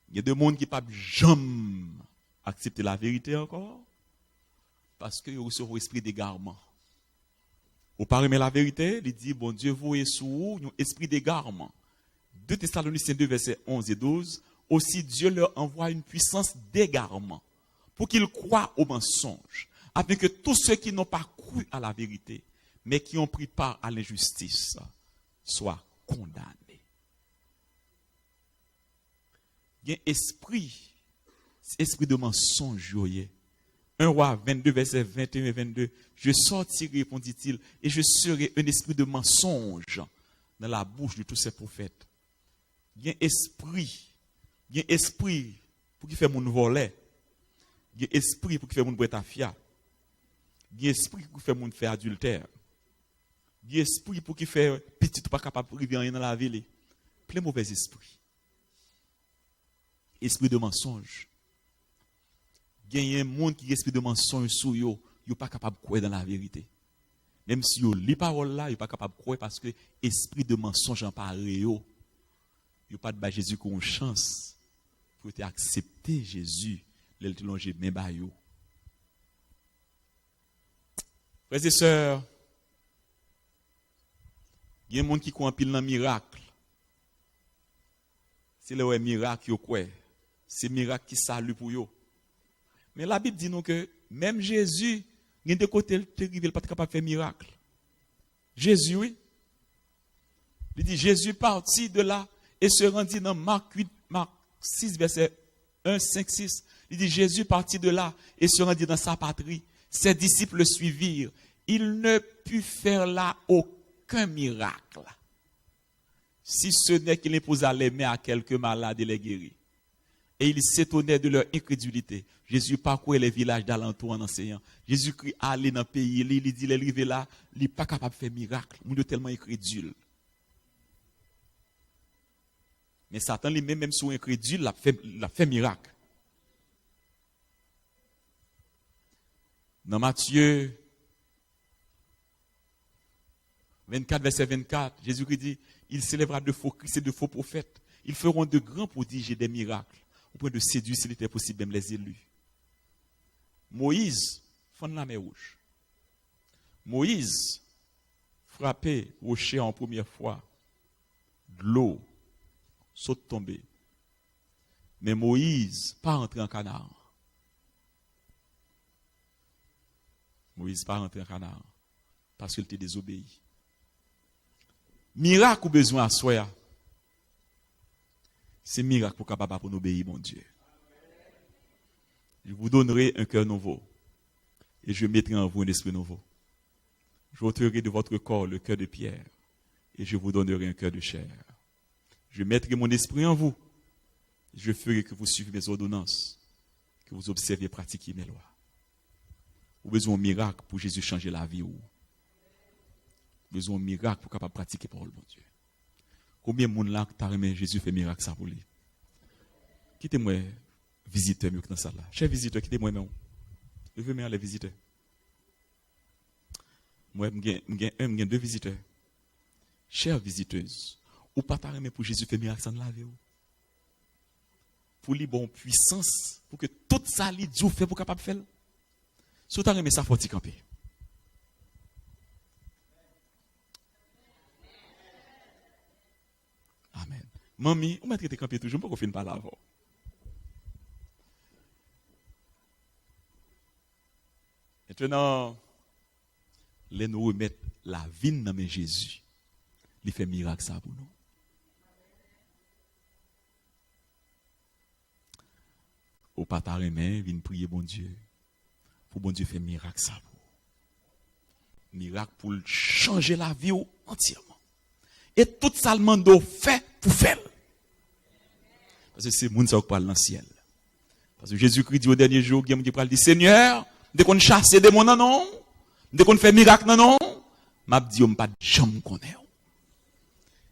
Il y a des gens qui ne peuvent jamais accepter la vérité encore, parce qu'ils reçoivent l'esprit d'égarement. Vous parlez la vérité, il dit, bon Dieu, vous êtes sous un esprit d'égarement. 2 Thessaloniciens 2, versets 11 et 12. Aussi Dieu leur envoie une puissance d'égarement pour qu'ils croient au mensonge, afin que tous ceux qui n'ont pas cru à la vérité, mais qui ont pris part à l'injustice, soient condamnés. Il y a un esprit de mensonge. 1 Roi 22, versets 21 et 22. Je sortirai, répondit-il, et je serai un esprit de mensonge dans la bouche de tous ces prophètes. Il y a un esprit pour qu'il fait mon volet. Il y a un esprit pour qu'il fait mon bretafia. Il y a un esprit pour qu'il fait mon faire adultère. Il y a un esprit pour qu'il fait petit ou pas capable de rien dans la ville. Plein mauvais esprit. Esprit de mensonge. Il y a un monde qui a un esprit de mensonge sur eux, ils ne sont pas capables de croire dans la vérité. Même si ils lisent la parole là, ils ne sont pas capables de croire parce que l'esprit de mensonge en parle. Ils n'ont pas de Jésus qui a une chance pour accepter Jésus, le longer même bayo. Frères et sœurs, il y a des gens qui croient en pile dans miracle. C'est le miracle yo quoi. C'est miracle qui salue pour eux. Mais la Bible dit nous que même Jésus, il y a des côtés il n'est pas capable de faire miracle. Jésus, oui. Il dit Jésus partit de là et se rendit dans Marc 6, verset 1, 5, 6. Il dit Jésus partit de là et se rendit dans sa patrie. Ses disciples le suivirent. Il ne put faire là aucun miracle. Si ce n'est qu'il imposa les mains à quelques malades et les guérit. Et ils s'étonnaient de leur incrédulité. Jésus parcourait les villages d'alentour en enseignant. Jésus-Christ allait dans le pays. Il dit, il est arrivé là, il n'est pas capable de faire miracle. Il est tellement incrédule. Mais Satan, lui-même, même sous incrédule, il a fait miracle. Dans Matthieu 24, verset 24, Jésus-Christ dit, il s'élèvera de faux Christ et de faux prophètes. Ils feront de grands prodiges et des miracles, au point de séduire, s'il était possible, même les élus. Moïse, fond de la mer rouge. Moïse, frappé rocher en première fois, de l'eau, saute tombée. Mais Moïse, pas rentré en canard. Moïse, pas rentré en canard, parce qu'il était désobéi. Miracle ou besoin à soi, c'est miracle pour capable pour nous obéir, mon Dieu. Je vous donnerai un cœur nouveau et je mettrai en vous un esprit nouveau. Je ôterai de votre corps le cœur de pierre et je vous donnerai un cœur de chair. Je mettrai mon esprit en vous et je ferai que vous suivez mes ordonnances, que vous observez et pratiquez mes lois. Vous avez besoin d'un miracle pour Jésus changer la vie. Vous avez besoin d'un miracle pour capable pratiquer la parole, mon Dieu. Combien de monde là qui remis Jésus fait miracle ça pour lui? Quittez-moi, visiteur, mieux que dans ça là. Cher visiteur, quittez-moi, non. Je veux aller visiter. Moi, j'ai deux visiteurs. Chères visiteuses, ou pas t'arrêter pour Jésus faire miracle sans la vie. Pour lui, bon puissance, pour que tout ça, lui, Dieu fait pour capable de faire. Si vous avez ça, il faut y camper. Amen. Mamie, vous m'avez camper toujours, je ne peux pas finir par là avant. Maintenant, les nous remettre la vie dans mes Jésus. Il fait miracle ça pour nous. Au pas ta main, viens prier bon Dieu. Pour bon Dieu faire miracle ça pour. Miracle pour changer la vie entièrement. Et tout ça le monde fait pour faire. Parce que c'est moun ça qui parle dans le ciel. Parce que Jésus-Christ dit au dernier jour, il y a dit Seigneur, dès qu'on chasse des démons non, dès qu'on fait miracle non, m'a dit on pas jamais connaître.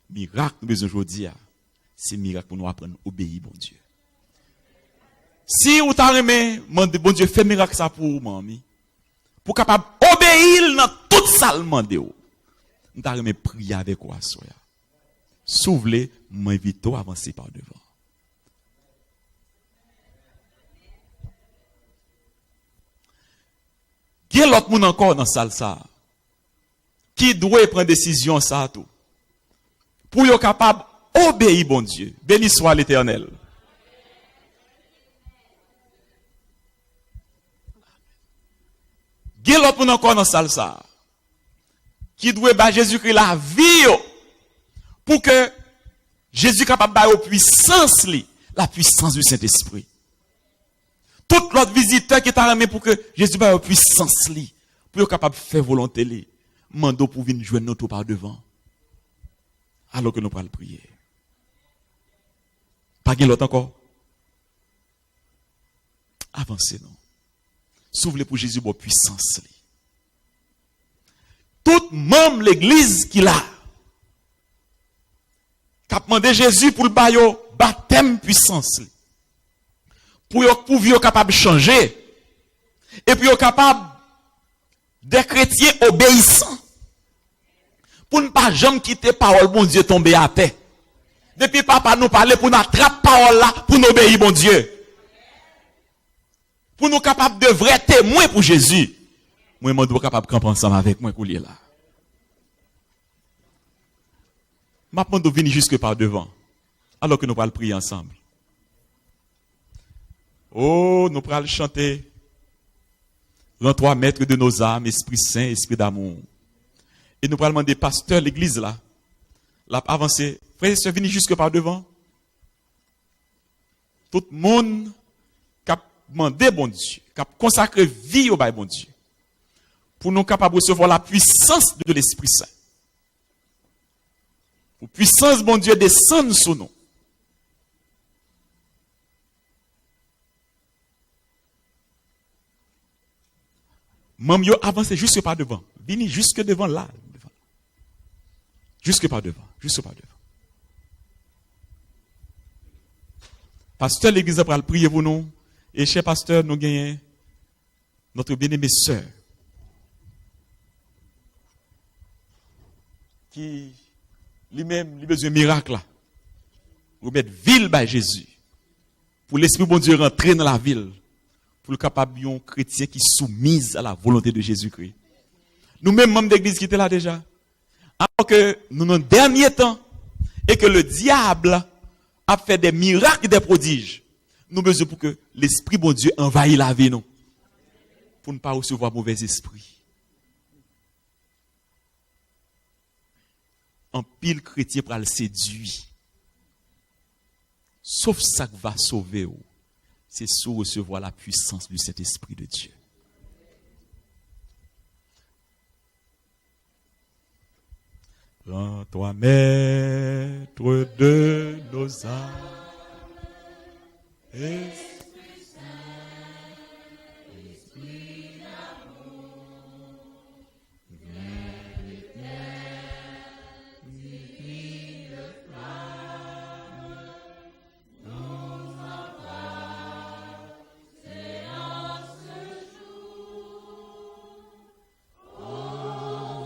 Miracle nous besoin aujourd'hui, c'est miracle pour nous apprendre à obéir bon Dieu. Si vous t'arrêtez, bon Dieu fait miracle ça pour mamie, pour capable obéir dans tout ça le monde. Nous t'arrêtez prier avec quoi soya. S'ouvrir, m'invite à avancer par devant. Qui est l'autre monde encore dans la salle ça? Qui doit prendre décision ça tout? Pour être capable d'obéir bon Dieu. Béni soit l'Éternel. Qui est l'autre monde encore dans la salle ça? Qui doit battre Jésus-Christ la vie pour que Jésus capable de la puissance du Saint-Esprit. Tout l'autre visiteur qui est armé pour que Jésus ait la puissance pour être capable de faire volonté mando pour venir jouer notre par devant. Alors que nous parlons prier. Pas de l'autre encore. Avancez non. S'ouvre pour Jésus pour puissance. Tout membre de l'église qu'il a, qui a demandé Jésus pour le baptême puissance. Pour être capable de changer. Et puis être capable des chrétiens obéissants. Pour ne pas jamais quitter parole, bon Dieu, tomber à paix. Depuis papa nous parler pour nous attraper parole là, pour nous obéir, bon Dieu. Pour nous capables de vrais témoins pour Jésus. Moi, je suis capable de camper ensemble avec moi, pour là. Je vais venir jusque par devant. Alors que nous allons prier ensemble. Oh, nous allons chanter. Rends-toi maître de nos âmes, Esprit Saint, Esprit d'amour. Et nous allons demander, pasteur, l'église là, avancer. Frère et sœurs, venez jusque par devant. Tout le monde qui a demandé bon Dieu, qui a consacré vie au bon Dieu, pour nous capables de recevoir la puissance de l'Esprit Saint. Pour puissance, bon Dieu, descendre sur nous. Même yo avancez jusque par devant. Venez jusque devant là. Jusque par devant. Jusque par devant. Pasteur, l'église va prier pour nous. Et cher pasteur, nous gagnons notre bien-aimé sœur. Qui lui-même, lui besoin de miracle là. Remettre ville by Jésus. Pour l'Esprit bon Dieu rentrer dans la ville. Pour le capable de chrétien qui soumise à la volonté de Jésus-Christ. Nous-mêmes, membres d'église qui étaient là déjà. Alors que nous, dans le dernier temps, et que le diable a fait des miracles, des prodiges, nous besoin pour que l'Esprit bon Dieu envahisse la vie, nous. Pour ne pas recevoir mauvais esprit. En pile chrétien pour le séduire. Sauf ça qui va sauver. C'est sous recevoir la puissance du Saint-Esprit de Dieu. Rends-toi maître de nos âmes. Esprit Saint, Esprit d'amour, véritable, divine flamme, nous envoie, c'est en ce jour, ô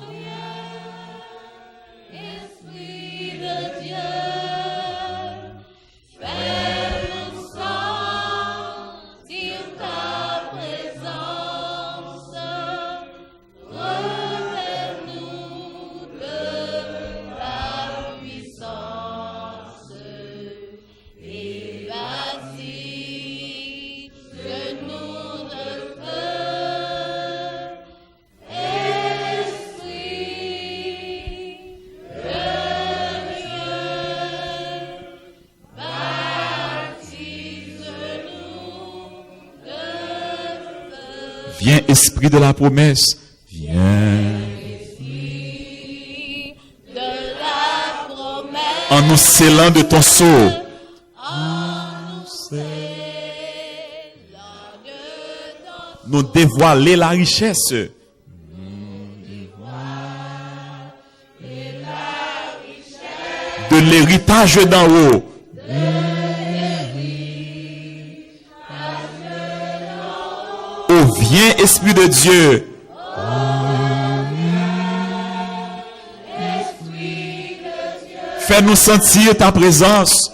Viens, esprit de la promesse. Viens. En nous scellant de ton sceau. Nous dévoiler la richesse. De l'héritage d'en haut. Oh, viens, Esprit de Dieu. Fais-nous sentir ta présence.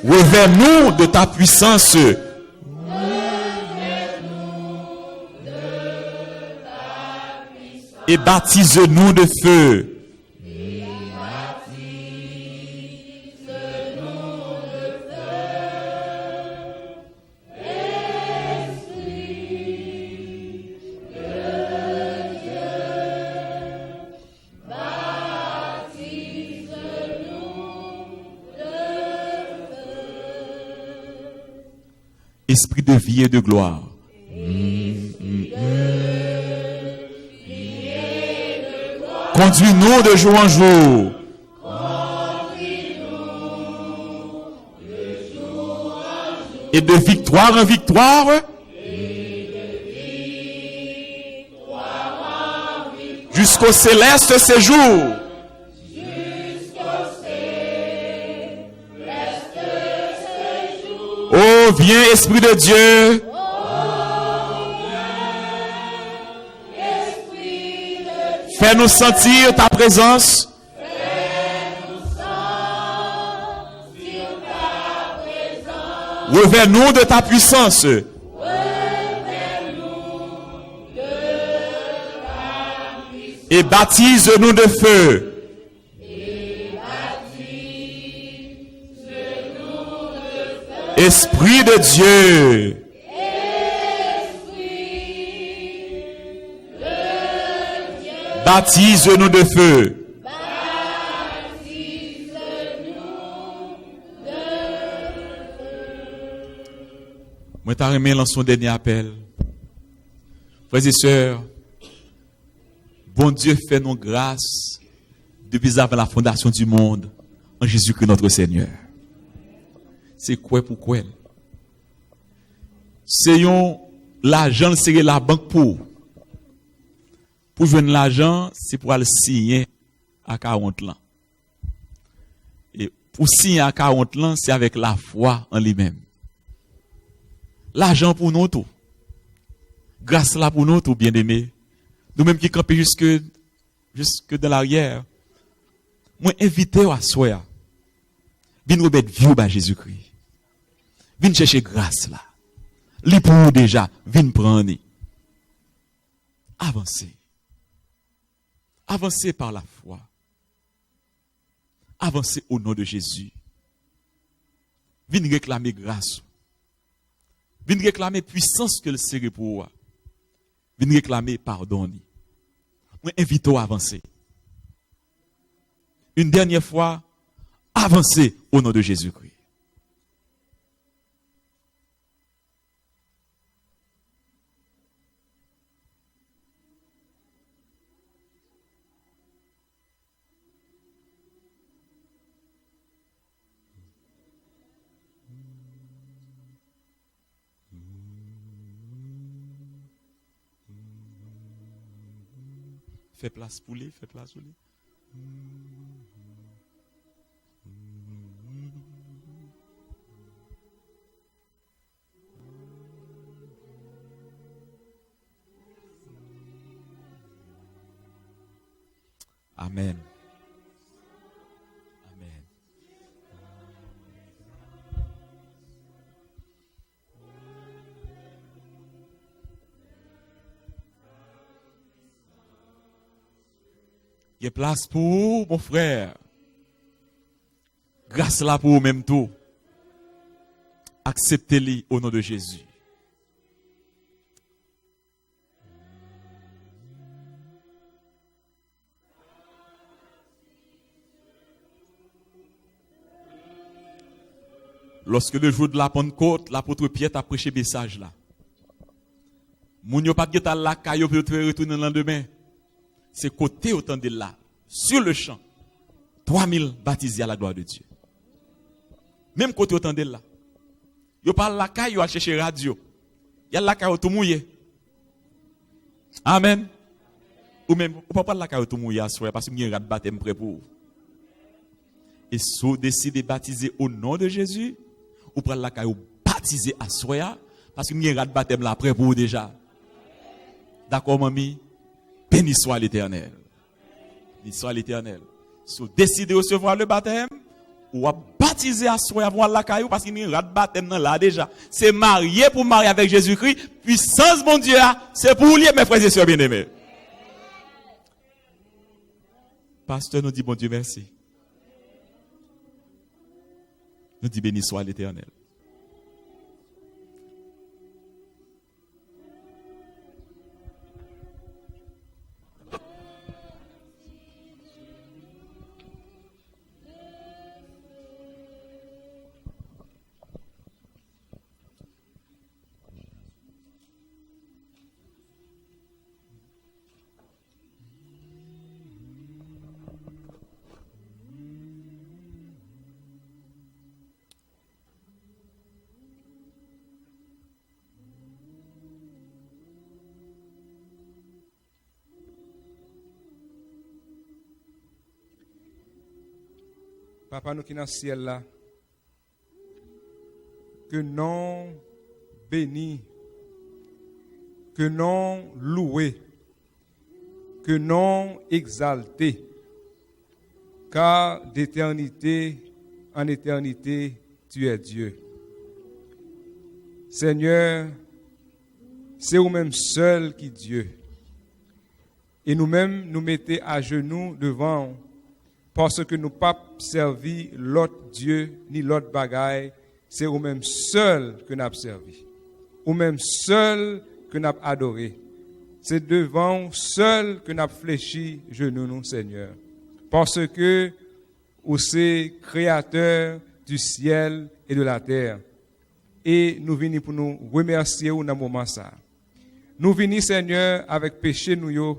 Revers-nous de ta puissance. Et baptise-nous de feu. Esprit de vie et de gloire. Conduis-nous de jour en jour. Et de victoire en victoire. Jusqu'au céleste séjour. Oh, viens, Esprit de Dieu. Fais-nous sentir ta présence. Revers-nous de ta puissance. Et baptise-nous de feu. Esprit de Dieu. Baptise-nous de feu. Moi, t'as remis dans son dernier appel. Frères et sœurs, bon Dieu fait nos grâces depuis avant la fondation du monde en Jésus-Christ notre Seigneur. C'est quoi pour quoi? C'est l'argent, c'est la banque pour. Pour joindre l'argent, c'est pour aller signer à 40 ans. Et pour signer à 40 ans, c'est avec la foi en lui-même. L'argent pour nous tout. Grâce là pour nous tout, bien-aimés. Nous-mêmes qui campons jusque dans l'arrière. Moi, invitez-vous à soi. Viens remettre vieux à Jésus-Christ. Viens chercher grâce là. Li pour nous déjà. Viens prendre. Avancez. Avancez par la foi. Avancez au nom de Jésus. Viens réclamer grâce. Viens réclamer puissance que le Seigneur pour vous. Viens réclamer pardon. Moi, invite-vous à avancer. Une dernière fois, avancez au nom de Jésus-Christ. Fais place pour lui, fais place pour lui. Amen. Amen. Il y a place pour vous, mon frère. Grâce là pour vous même tout. Acceptez-les au nom de Jésus. Lorsque le jour de la Pentecôte, l'apôtre Pierre a prêché le message là. Moun yo pas geta la caillou pour retourner le lendemain. C'est côté autant de là, sur le champ. 3000 baptisés à la gloire de Dieu. Même côté autant de là. Yo parle la caillou à chercher radio. Y a la caillou tout mouillé. Amen. Ou même, ou pas parler la caillou tout mouillé à soir parce que y a un baptême prêt pour vous. Et si vous décidez de baptiser au nom de Jésus, ou prendre la caillou baptiser à soya, parce que nous avons baptême là après pour vous déjà. D'accord, mamie? Béni soit l'Éternel. Béni soit l'Éternel. Si vous décidez de recevoir le baptême, ou à baptiser à soya pour la caillou, parce que nous avons baptême là déjà. C'est marié pour marier avec Jésus-Christ. Puissance, mon Dieu, c'est pour lier, mes frères et sœurs bien-aimés. Pasteur nous dit, bon Dieu, merci. Nous dit béni soit l'Éternel. Papa nous qui est dans le ciel là, que non béni, que non loué, que non exalté, car d'éternité en éternité, tu es Dieu. Seigneur, c'est vous-même seul qui Dieu. Et nous-mêmes nous mettons à genoux devant parce que nous pas servi l'autre Dieu ni l'autre bagaille, c'est vous-même seul que nous avons servi. Vous-même seul que nous avons adoré. C'est devant seul que nous avons fléchi genoux nous, Seigneur. Parce que vous êtes créateur du ciel et de la terre. Et nous venons pour nous remercier dans ce moment ça. Nous venons, Seigneur, avec péché nous yo.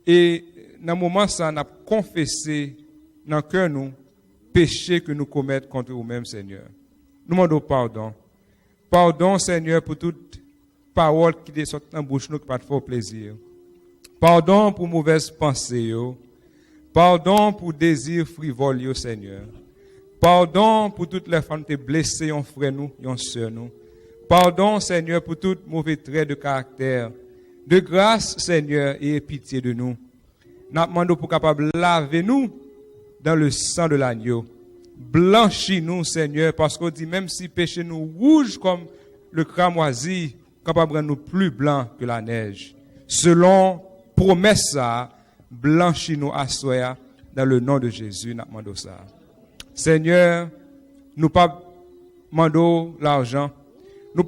Et dans ce moment ça, nous avons confessé dans le cœur nous péché que nous commettons contre nous-mêmes, Seigneur. Nous demandons pardon. Pardon, Seigneur, pour toute parole qui sort dans la bouche nous qui pas faire plaisir. Pardon pour mauvaises pensées. Pardon pour désir frivole, Seigneur. Pardon pour toutes les femmes qui ont blessé un frère nous, une sœur nous. Pardon, Seigneur, pour tout mauvais trait de caractère. De grâce, Seigneur, et pitié de nous. Nous demandons pour capable laver nous dans le sang de l'agneau. Blanchis-nous, Seigneur, parce qu'on dit même si péché nous rouge comme le cramoisi, capable de rendre nous plus blancs que la neige. Selon promesse ça, blanchis-nous à soi dans le nom de Jésus, nous demandons ça. Seigneur, nous pas demandons l'argent.